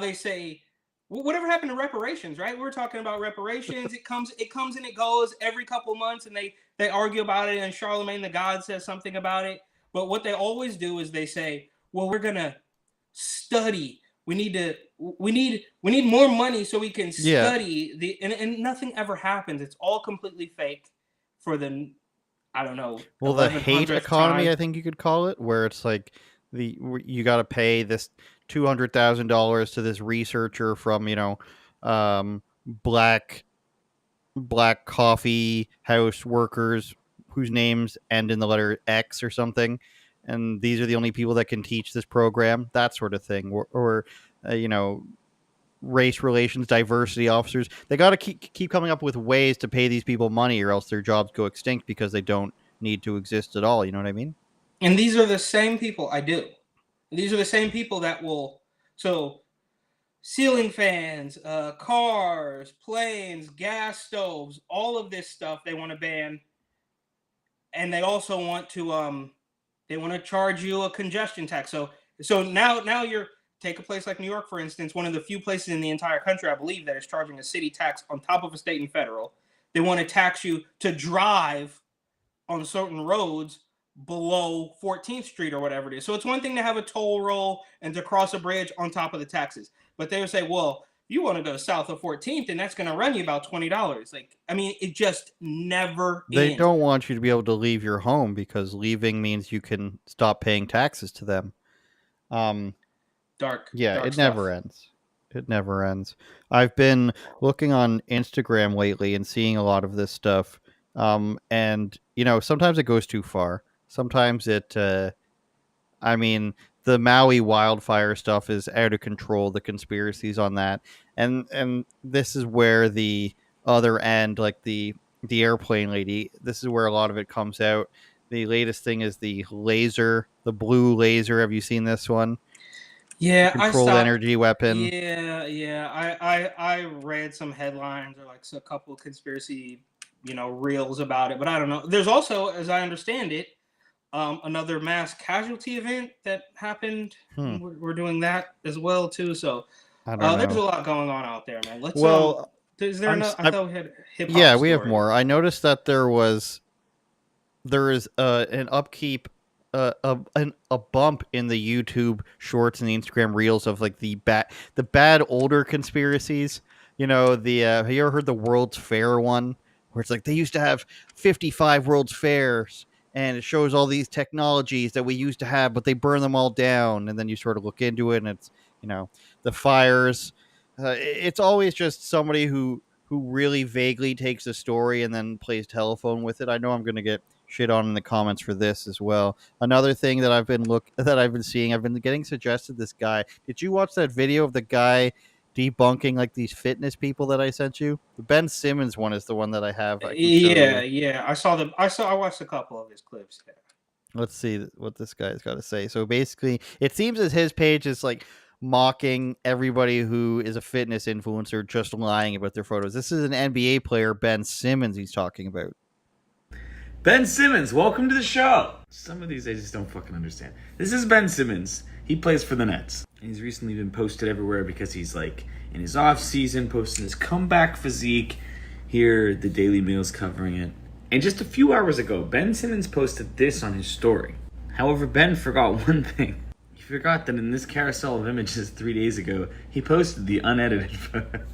they say, whatever happened to reparations, right? We're talking about reparations. It comes and it goes every couple months, and they argue about it, and Charlemagne the God says something about it. But what they always do is they say, well, we're gonna study. We need more money so we can study and nothing ever happens. It's all completely fake for the, I don't know. Well, the hate economy, time. I think you could call it, where it's like you got to pay this $200,000 to this researcher from black coffee house workers whose names end in the letter X or something, and these are the only people that can teach this program, that sort of thing, or race relations, diversity officers. They got to keep coming up with ways to pay these people money, or else their jobs go extinct because they don't need to exist at all. You know what I mean? And these are the same people. I do. These are the same people that will. So, ceiling fans, cars, planes, gas stoves, all of this stuff they want to ban, and they also want to charge you a congestion tax. So now you're. Take a place like New York, for instance, one of the few places in the entire country, I believe, that is charging a city tax on top of a state and federal. They want to tax you to drive on certain roads below 14th Street or whatever it is. So it's one thing to have a toll roll and to cross a bridge on top of the taxes. But they would say, well, you want to go south of 14th, and that's going to run you about $20. Like, I mean, it just never They ends. don't want you to be able to leave your home because leaving means you can stop paying taxes to them. Dark it stuff. Never ends. It never ends. I've been looking on Instagram lately and seeing a lot of this stuff. And sometimes it goes too far. Sometimes it, the Maui wildfire stuff is out of control. The conspiracies on that. And this is where the other end, like the airplane lady, this is where a lot of it comes out. The latest thing is the blue laser. Have you seen this one? Yeah, controlled energy weapon. Yeah. I read some headlines or like a couple of conspiracy, reels about it, but I don't know. There's also, as I understand it, another mass casualty event that happened. We're doing that as well too. So there's a lot going on out there, man. Is there enough? I thought we had hip hop. Yeah, we have more. I noticed that there is an upkeep. A bump in the YouTube shorts and the Instagram reels of like the bad older conspiracies. Have you ever heard the World's Fair one, where it's like they used to have 55 World's Fairs and it shows all these technologies that we used to have, but they burn them all down. And then you sort of look into it, and it's, the fires. It's always just somebody who really vaguely takes a story and then plays telephone with it. I know I'm going to get shit on in the comments for this as well. Another thing that I've been seeing, I've been getting suggested this guy. Did you watch that video of the guy debunking like these fitness people that I sent you? The Ben Simmons one is the one that I have. I can show you. Yeah. I watched a couple of his clips. Yeah. Let's see what this guy's got to say. So basically, it seems as his page is like mocking everybody who is a fitness influencer, just lying about their photos. This is an NBA player, Ben Simmons, he's talking about. Ben Simmons, welcome to the show. Some of these I just don't fucking understand. This is Ben Simmons. He plays for the Nets. He's recently been posted everywhere because he's like in his off season, posting his comeback physique. Here, the Daily Mail's covering it. And just a few hours ago, Ben Simmons posted this on his story. However, Ben forgot one thing. He forgot that in this carousel of images 3 days ago, he posted the unedited photo.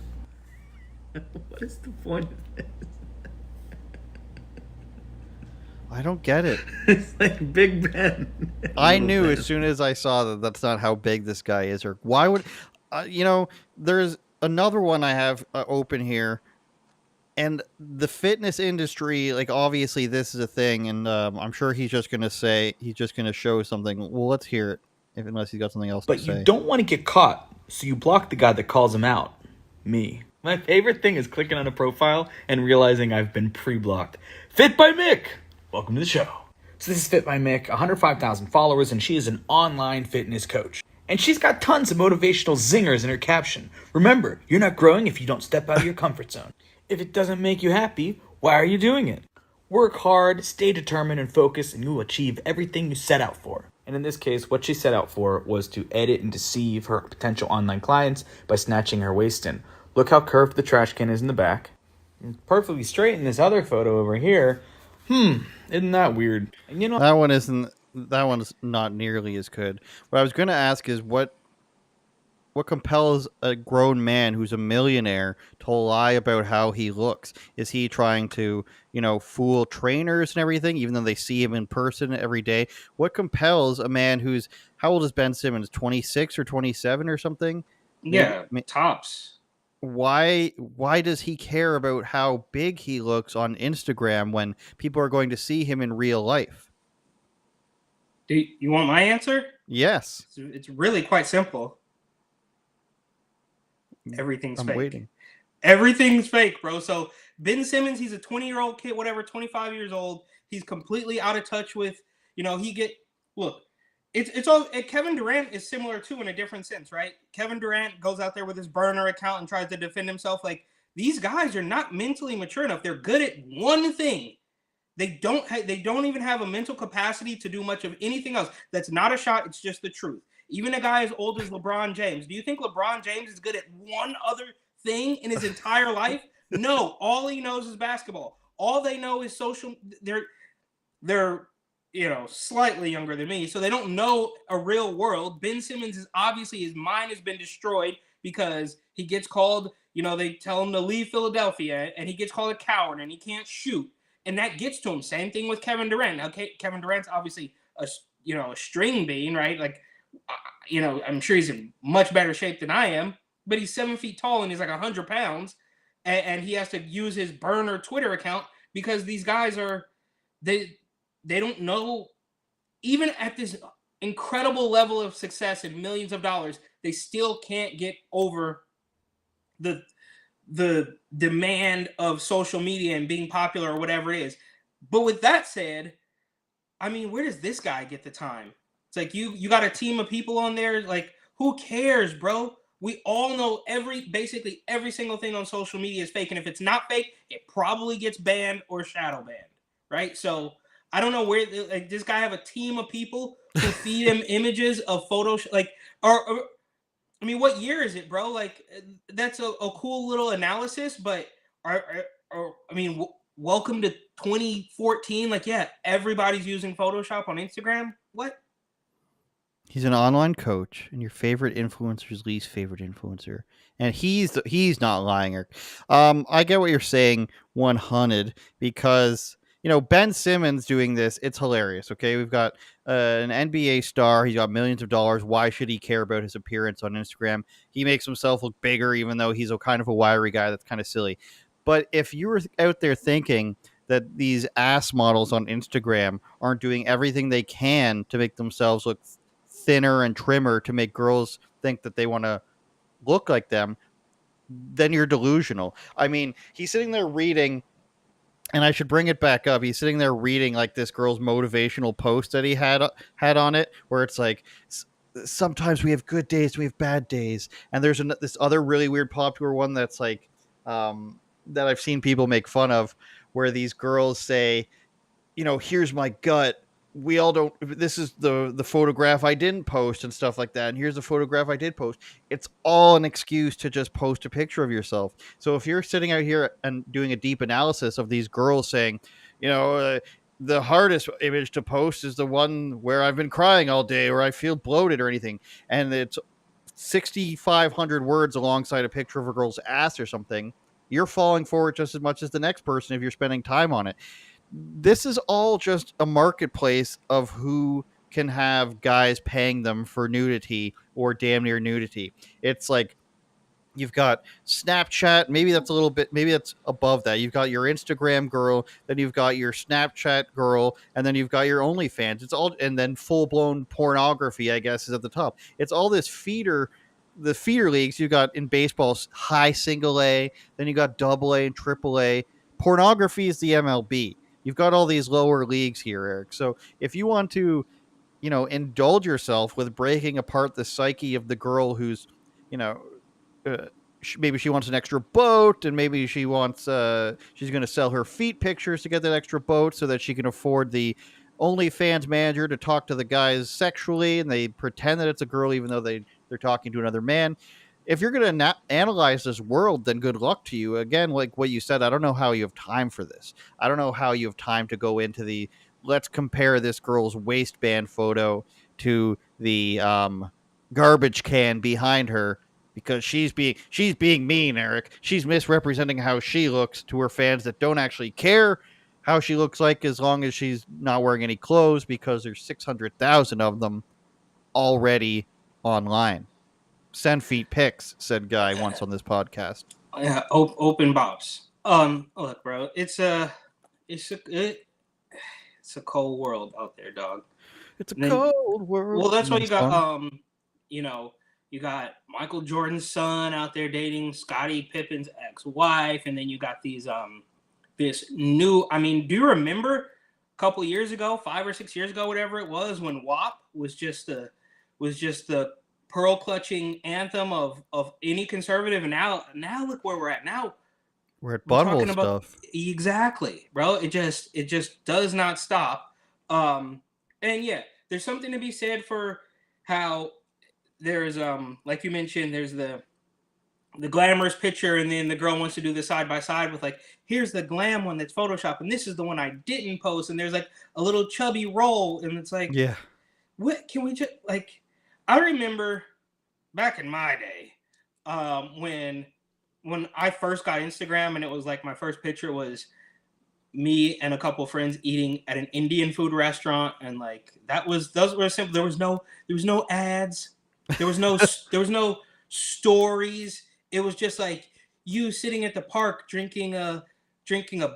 What is the point of this? I don't get it. It's like Big Ben. I knew as soon as I saw that that's not how big this guy is, or why would, there's another one I have open here. And the fitness industry, like, obviously this is a thing, and I'm sure he's just going to show something. Well, let's hear it, unless he's got something else to say. But you don't want to get caught, so you block the guy that calls him out. Me. My favorite thing is clicking on a profile and realizing I've been pre-blocked. Fit by Mick! Welcome to the show. So this is Fit by Mick, 105,000 followers, and she is an online fitness coach. And she's got tons of motivational zingers in her caption. Remember, you're not growing if you don't step out of your comfort zone. If it doesn't make you happy, why are you doing it? Work hard, stay determined and focused, and you will achieve everything you set out for. And in this case, what she set out for was to edit and deceive her potential online clients by snatching her waist in. Look how curved the trash can is in the back. It's perfectly straight in this other photo over here. Isn't that weird? And that one's not nearly as good. What I was going to ask is what compels a grown man who's a millionaire to lie about how he looks? Is he trying to, fool trainers and everything, even though they see him in person every day? What compels a man who's, how old is Ben Simmons? 26 or 27 or something? Yeah, tops. Why does he care about how big he looks on Instagram when people are going to see him in real life? Do you want my answer? Yes. It's really quite simple. Everything's I'm fake. waiting. Everything's fake, bro. So Ben Simmons, he's a 20-year-old kid, whatever, 25 years old. He's completely out of touch with, it's all, Kevin Durant is similar too in a different sense, right? Kevin Durant goes out there with his burner account and tries to defend himself. Like, these guys are not mentally mature enough. They're good at one thing. They don't even have a mental capacity to do much of anything else. That's not a shot. It's just the truth. Even a guy as old as LeBron James. Do you think LeBron James is good at one other thing in his entire life? No. All he knows is basketball. All they know is social. They're slightly younger than me, so they don't know a real world. Ben Simmons is obviously, his mind has been destroyed because he gets called, they tell him to leave Philadelphia, and he gets called a coward, and he can't shoot. And that gets to him. Same thing with Kevin Durant. Now, Kevin Durant's obviously a string bean, right? Like, I'm sure he's in much better shape than I am, but he's 7 feet tall and he's like 100 pounds, and he has to use his burner Twitter account because these guys they don't know, even at this incredible level of success and millions of dollars, they still can't get over the demand of social media and being popular or whatever it is. But with that said, I mean, where does this guy get the time? It's like you got a team of people on there. Like, who cares, bro? We all know basically every single thing on social media is fake. And if it's not fake, it probably gets banned or shadow banned, right? So I don't know where, like, this guy have a team of people who feed him images of photos, like, or I mean, what year is it, bro? Like, that's a cool little analysis, but welcome to 2014. Like, yeah, everybody's using Photoshop on Instagram. What? He's an online coach, and your favorite influencer's least favorite influencer, and he's not lying. I get what you're saying, 100, because Ben Simmons doing this, it's hilarious. Okay, we've got an NBA star. He's got millions of dollars. Why should he care about his appearance on Instagram? He makes himself look bigger, even though he's a kind of a wiry guy. That's kind of silly. But if you were out there thinking that these ass models on Instagram aren't doing everything they can to make themselves look thinner and trimmer to make girls think that they want to look like them, then you're delusional. I mean, he's sitting there reading, and I should bring it back up. He's sitting there reading like this girl's motivational post that he had on it, where it's like, sometimes we have good days, we have bad days, and there's this other really weird popular one that's like, that I've seen people make fun of, where these girls say, here's my gut. We all don't. This is the photograph I didn't post and stuff like that. And here's the photograph I did post. It's all an excuse to just post a picture of yourself. So if you're sitting out here and doing a deep analysis of these girls saying, the hardest image to post is the one where I've been crying all day or I feel bloated or anything, and it's 6,500 words alongside a picture of a girl's ass or something, you're falling for it just as much as the next person if you're spending time on it. This is all just a marketplace of who can have guys paying them for nudity or damn near nudity. It's like you've got Snapchat, maybe that's above that. You've got your Instagram girl, then you've got your Snapchat girl, and then you've got your OnlyFans. It's all, and then full blown pornography, I guess, is at the top. It's all this the feeder leagues. You've got in baseball high single A, then you got double A and triple A. Pornography is the MLB. You've got all these lower leagues here, Eric. So if you want to, indulge yourself with breaking apart the psyche of the girl who's, maybe she wants an extra boat, and maybe she wants, she's going to sell her feet pictures to get that extra boat so that she can afford the OnlyFans manager to talk to the guys sexually, and they pretend that it's a girl even though they're talking to another man. If you're going to analyze this world, then good luck to you. Again, like what you said, I don't know how you have time for this. I don't know how you have time to go into let's compare this girl's waistband photo to the garbage can behind her, because she's being mean, Eric. She's misrepresenting how she looks to her fans that don't actually care how she looks like, as long as she's not wearing any clothes, because there's 600,000 of them already online. Send feet pics, said guy once on this podcast. Yeah, open bops. Look, bro, it's a cold world out there, dog. It's a cold world. Well, that's why you got you got Michael Jordan's son out there dating Scottie Pippen's ex-wife, and then you got these this new. I mean, do you remember a couple years ago, 5 or 6 years ago, whatever it was, when WAP was just the pearl clutching anthem of any conservative, and now look where we're at now. We're at butthole stuff. Exactly, bro. It just does not stop. And yeah, there's something to be said for how there's like you mentioned, there's the glamorous picture, and then the girl wants to do the side by side with like, here's the glam one that's Photoshop, and this is the one I didn't post, and there's like a little chubby roll, and it's like, yeah, what can we just like? I remember back in my day, when I first got Instagram, and it was like my first picture was me and a couple of friends eating at an Indian food restaurant, and like those were simple. There was no ads, there was no stories. It was just like you sitting at the park drinking a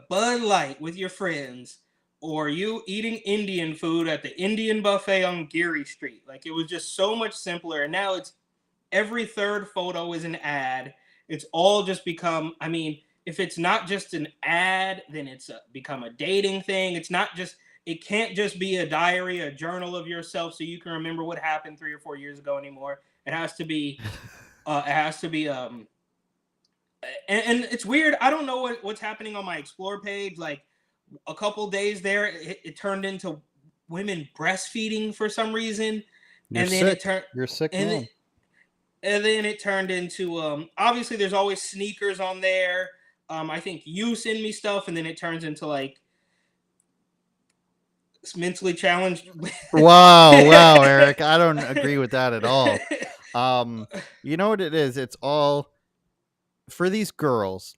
Bud Light with your friends, or you eating Indian food at the Indian buffet on Geary Street. Like, it was just so much simpler. And now it's every third photo is an ad. It's all just become, I mean, if it's not just an ad, then it's become a dating thing. It can't just be a diary, a journal of yourself so you can remember what happened 3 or 4 years ago anymore. It has to be, and it's weird. I don't know what's happening on my Explore page. Like, a couple days there, it turned into women breastfeeding for some reason. You're sick. And then it turned into, obviously there's always sneakers on there. I think you send me stuff, and then it turns into like mentally challenged. Wow, Eric. I don't agree with that at all. You know what it is? It's all for these girls.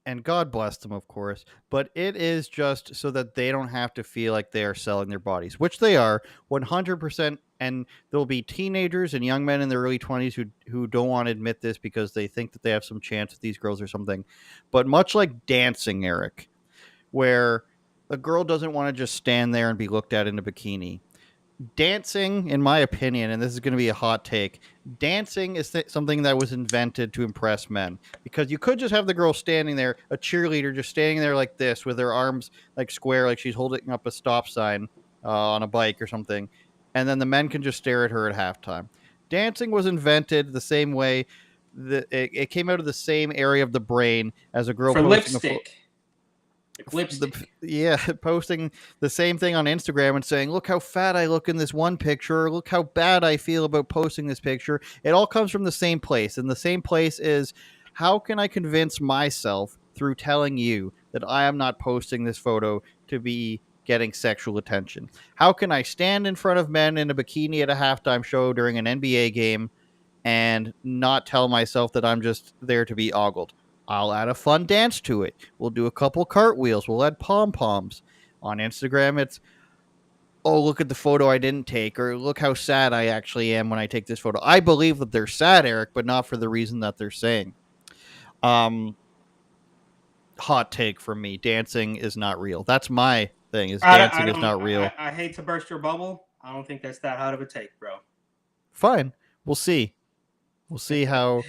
and God bless them, of course, but it is just so that they don't have to feel like they are selling their bodies, which they are 100%. And there'll be teenagers and young men in their early 20s who don't want to admit this because they think that they have some chance with these girls or something. But much like dancing, Eric, where a girl doesn't want to just stand there and be looked at in a bikini. Dancing, in my opinion, and this is going to be a hot take, dancing is something that was invented to impress men, because you could just have the girl standing there, a cheerleader just standing there like this with her arms like square, like she's holding up a stop sign on a bike or something, and then the men can just stare at her at halftime. Dancing was invented the same way. It came out of the same area of the brain as a girl For posting lipstick. Lipstick. posting the same thing on Instagram and saying, look how fat I look in this one picture, or look how bad I feel about posting this picture. It all comes from the same place. And the same place is, how can I convince myself through telling you that I am not posting this photo to be getting sexual attention? How can I stand in front of men in a bikini at a halftime show during an NBA game and not tell myself that I'm just there to be ogled? I'll add a fun dance to it. We'll do a couple cartwheels. We'll add pom-poms. On Instagram, it's, oh, look at the photo I didn't take, or look how sad I actually am when I take this photo. I believe that they're sad, Eric, but not for the reason that they're saying. Hot take from me. Dancing is not real. That's my thing, is dancing is not real. I hate to burst your bubble. I don't think that's that hot of a take, bro. Fine. We'll see. We'll see how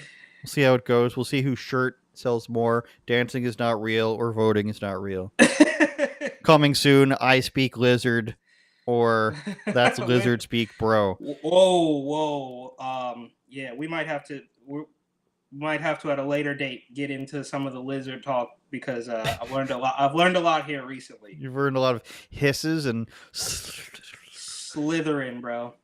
it goes. We'll see whose shirt sells more. Dancing is not real, or voting is not real. Coming soon, I speak lizard, or that's lizard speak bro. Whoa. Yeah, we might have to at a later date get into some of the lizard talk, because I've learned a lot. I've learned a lot here recently. You've learned a lot of hisses and slithering, bro.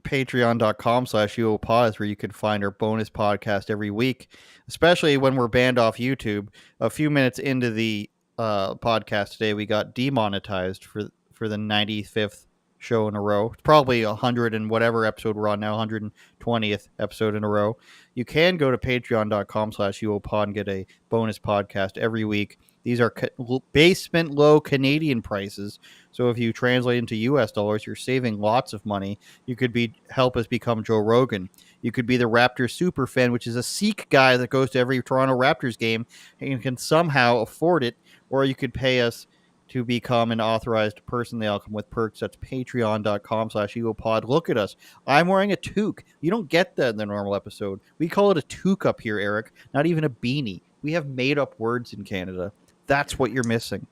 Patreon.com/UOPod is where you can find our bonus podcast every week, especially when we're banned off YouTube. A few minutes into the podcast today, we got demonetized for the 95th show in a row. It's probably 100 and whatever episode we're on now, 120th episode in a row. You can go to patreon.com/UOPod and get a bonus podcast every week. These are basement low Canadian prices. So if you translate into US dollars, you're saving lots of money. You could help us become Joe Rogan. You could be the Raptors super fan, which is a Sikh guy that goes to every Toronto Raptors game and can somehow afford it. Or you could pay us to become an authorized person. They all come with perks. That's patreon.com/UOPod. Look at us. I'm wearing a toque. You don't get that in the normal episode. We call it a toque up here, Eric. Not even a beanie. We have made up words in Canada. That's what you're missing.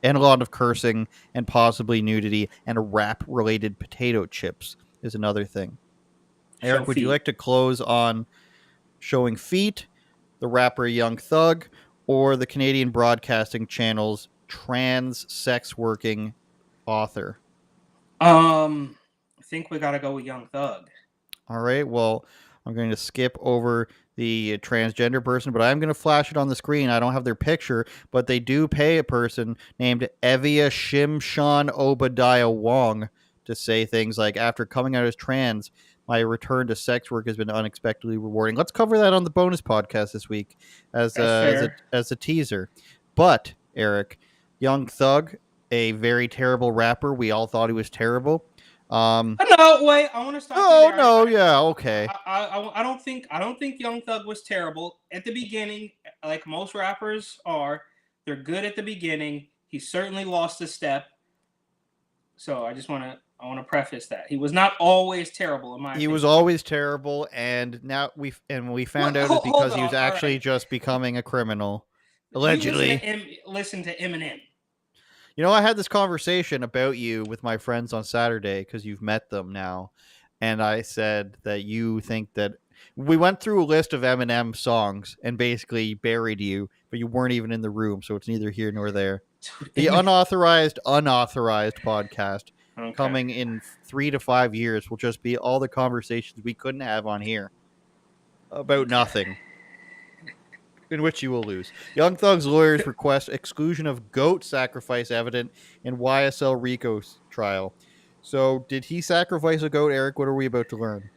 And a lot of cursing and possibly nudity and rap-related potato chips is another thing. Eric, would you like to close on showing feet, the rapper Young Thug, or the Canadian Broadcasting Channel's trans sex working author? I think we got to go with Young Thug. All right. Well, I'm going to skip over the transgender person, but I'm going to flash it on the screen. I don't have their picture, but they do pay a person named Evia Shimshan Obadiah Wong to say things like, after coming out as trans, my return to sex work has been unexpectedly rewarding. Let's cover that on the bonus podcast this week as a teaser. But, Eric, Young Thug, a very terrible rapper. We all thought he was terrible. No, wait. I want to stop. Okay. I don't think Young Thug was terrible at the beginning. Like most rappers are, they're good at the beginning. He certainly lost a step. So I want to preface that he was not always terrible. In my opinion, he was always terrible, and now we found out it's because he was actually just becoming a criminal, allegedly. Listen to Eminem. You know, I had this conversation about you with my friends on Saturday because you've met them now. And I said that you think that we went through a list of Eminem songs and basically buried you, but you weren't even in the room. So it's neither here nor there. The unauthorized podcast coming in 3 to 5 years will just be all the conversations we couldn't have on here about nothing. In which you will lose. Young Thug's lawyers request exclusion of goat sacrifice evidence in YSL Rico's trial. So, did he sacrifice a goat, Eric? What are we about to learn?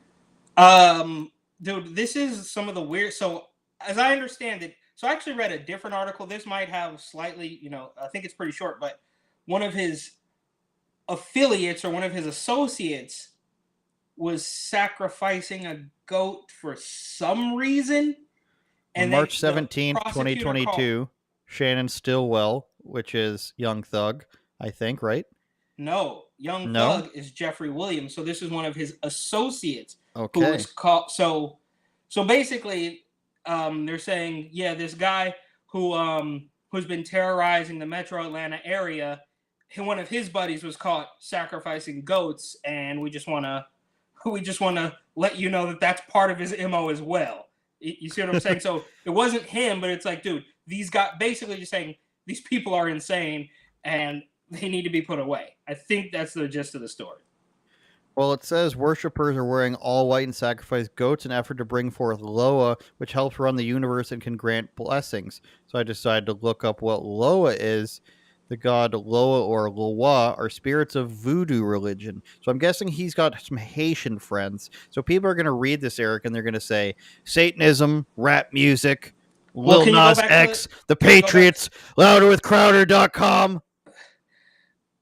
Dude, this is some of the weird. So, as I understand it, So I actually read a different article. This might have slightly, I think it's pretty short, but one of his affiliates or one of his associates was sacrificing a goat for some reason. On And March the 17th, prosecutor 2022, Shannon Stillwell, which is Young Thug, I think, right? No, Young No? Thug is Jeffrey Williams. So this is one of his associates who Okay. was caught. So basically, they're saying, yeah, this guy who's been terrorizing the Metro Atlanta area, one of his buddies was caught sacrificing goats, and we just want to let you know that that's part of his MO as well. You see what I'm saying? So it wasn't him, but it's like, dude, these guys basically just saying these people are insane and they need to be put away. I think that's the gist of the story. Well, it says worshippers are wearing all white and sacrifice goats in effort to bring forth Loa, which helps run the universe and can grant blessings. So I decided to look up what Loa is. The god Loa or Loa are spirits of voodoo religion. So I'm guessing he's got some Haitian friends. So people are going to read this, Eric, and they're going to say Satanism, rap music, Lil can you go Nas back to X, the can you go back- Patriots, louderwithcrowder.com.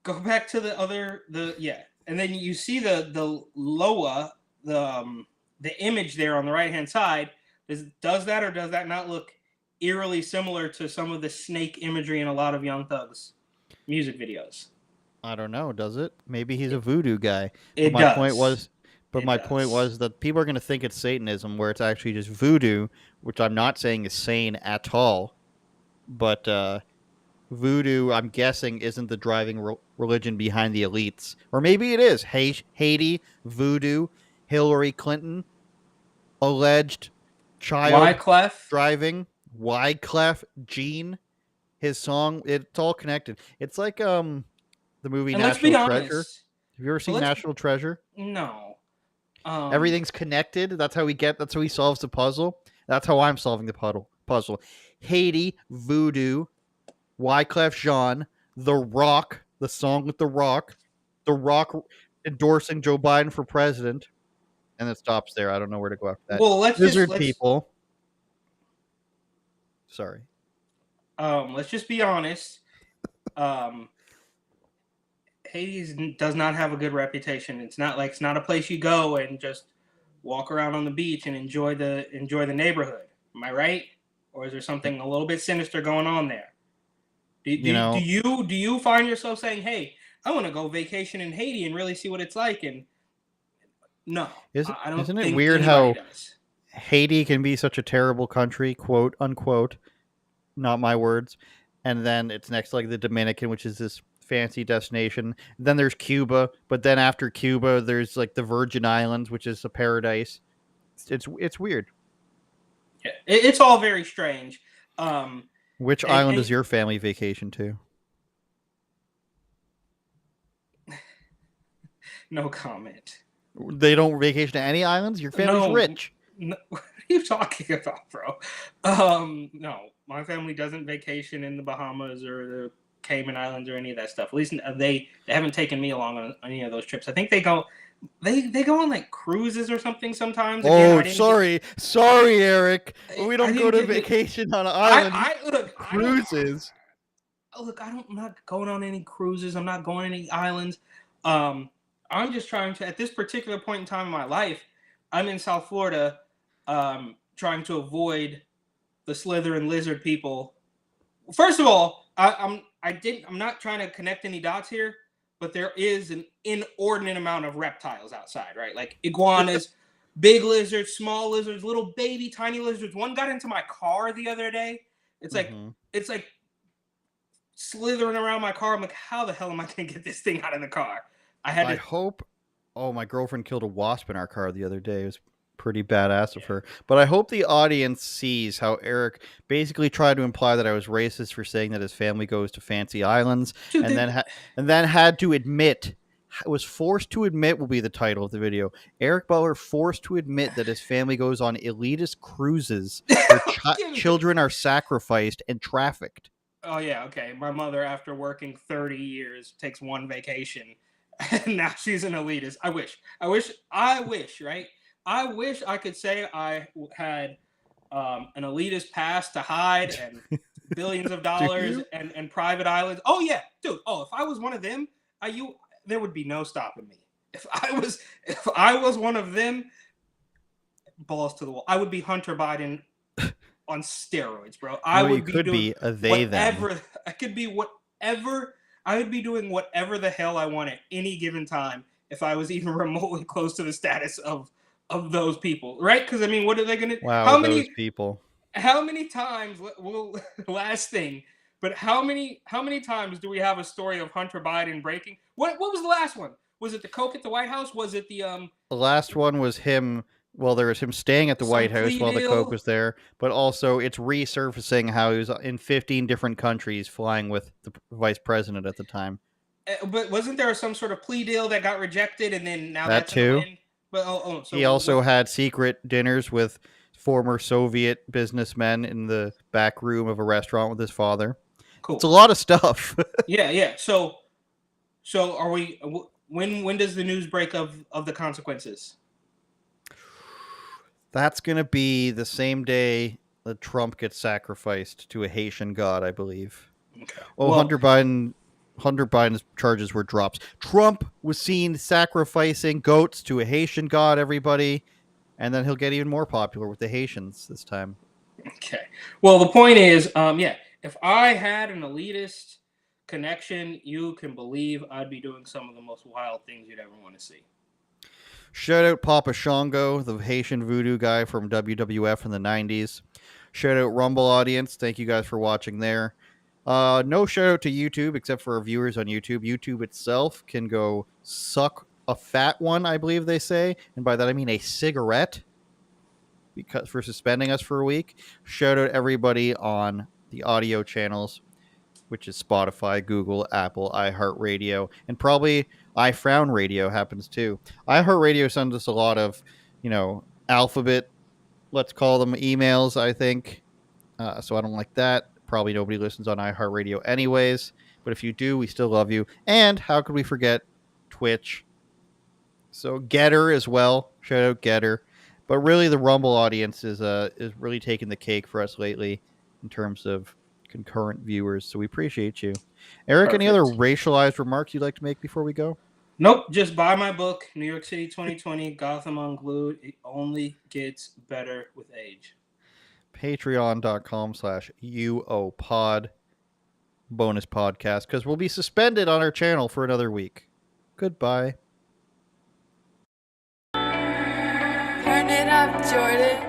Go back to and then you see the Loa, the image there on the right hand side. Does that or does that not look eerily similar to some of the snake imagery in a lot of Young Thug's music videos? I don't know, does it? Maybe he's a voodoo guy. It my does. point was my point does. was that people are going to think it's Satanism, where it's actually just voodoo, which I'm not saying is sane at all. But voodoo, I'm guessing, isn't the driving religion behind the elites. Or maybe it is. Haiti, voodoo, Hillary Clinton, alleged child Wyclef. driving, Wyclef Jean, his song, it's all connected. It's like the movie And let's be National Treasure. honest. Have you ever seen National Treasure? No. Everything's connected. That's how he solves the puzzle. That's how I'm solving the puzzle. Haiti, voodoo, Wyclef Jean, The Rock, the song with The Rock endorsing Joe Biden for president, and it stops there. I don't know where to go after that. Well, let's people. Sorry. Let's just be honest. Haiti does not have a good reputation. It's not a place you go and just walk around on the beach and enjoy the neighborhood. Am I right? Or is there something a little bit sinister going on there? Do you find yourself saying, "Hey, I want to go vacation in Haiti and really see what it's like"? And no, I don't. Isn't it think weird how does. Haiti can be such a terrible country, quote unquote, not my words, and then it's next to like the Dominican, which is this fancy destination. Then there's Cuba, but then after Cuba, there's like the Virgin Islands, which is a paradise. It's weird. Yeah, it's all very strange. Which island is your family vacation to? No comment. They don't vacation to any islands? Your family's rich. No, what are you talking about, bro? No, my family doesn't vacation in the Bahamas or the Cayman Islands or any of that stuff. At least they haven't taken me along on any of those trips. I think they go on like cruises or something sometimes. Again, sorry, Eric. We don't go to vacation on an island. Cruises. I'm not going on any cruises. I'm not going on any islands. I'm just trying to, at this particular point in time in my life, I'm in South Florida, trying to avoid the Slytherin lizard people. First of all, I'm not trying to connect any dots here, but there is an inordinate amount of reptiles outside, right? Like iguanas, big lizards, small lizards, little baby tiny lizards. One got into my car the other day. It's like slithering around my car. I'm like, how the hell am I going to get this thing out of the car? My girlfriend killed a wasp in our car the other day. It was pretty badass of her. But I hope the audience sees how Eric basically tried to imply that I was racist for saying that his family goes to fancy islands, and then had to admit, was forced to admit, will be the title of the video. Eric Butler forced to admit that his family goes on elitist cruises where children are sacrificed and trafficked. Oh yeah, okay. My mother, after working 30 years, takes one vacation, and now she's an elitist. I wish, right? I wish I could say I had an elitist pass to hide and billions of Do dollars you? and private islands. Oh yeah, dude. Oh, if I was one of them, there would be no stopping me. If I was one of them, balls to the wall. I would be Hunter Biden on steroids, bro. I Well, you would be could doing be a they them. whatever. I could be whatever. I would be doing whatever the hell I want at any given time if I was even remotely close to the status of those people, right? Because I mean, what are they gonna? Wow, those people. How many times will last thing? But how many times do we have a story of Hunter Biden breaking? What was the last one? Was it the coke at the White House? Was it the The last one was him. Well, there was him staying at the some White House plea while the deal? coke was there, but also it's resurfacing how he was in 15 different countries flying with the vice president at the time. But wasn't there some sort of plea deal that got rejected, and then now That that's too. in the wind? But so He also had secret dinners with former Soviet businessmen in the back room of a restaurant with his father. cool. It's a lot of stuff. Yeah. So are we? When does the news break of the consequences? That's going to be the same day that Trump gets sacrificed to a Haitian god, I believe. Okay. Oh, Well, Hunter Biden's charges were dropped. Trump was seen sacrificing goats to a Haitian god, everybody. And then he'll get even more popular with the Haitians this time. Okay. Well, the point is, if I had an elitist connection, you can believe I'd be doing some of the most wild things you'd ever want to see. Shout out Papa Shango, the Haitian voodoo guy from WWF in the 90s. Shout out Rumble audience. Thank you guys for watching there. No shout out to YouTube, except for our viewers on YouTube. YouTube itself can go suck a fat one, I believe they say. And by that I mean a cigarette, because for suspending us for a week. Shout out everybody on the audio channels, which is Spotify, Google, Apple, iHeartRadio, and probably iFrown Radio happens too. iHeartRadio sends us a lot of, alphabet, let's call them emails, I think. So I don't like that. Probably nobody listens on iHeartRadio anyways. But if you do, we still love you. And how could we forget Twitch? So Getter as well. Shout out Getter. But really, the Rumble audience is really taking the cake for us lately in terms of concurrent viewers. So we appreciate you. Eric, any other racialized remarks you'd like to make before we go? Nope. Just buy my book, New York City 2020, Gotham Unglued. It only gets better with age. Patreon.com/UOPod bonus podcast, because we'll be suspended on our channel for another week. Goodbye. Turn it up, Jordan.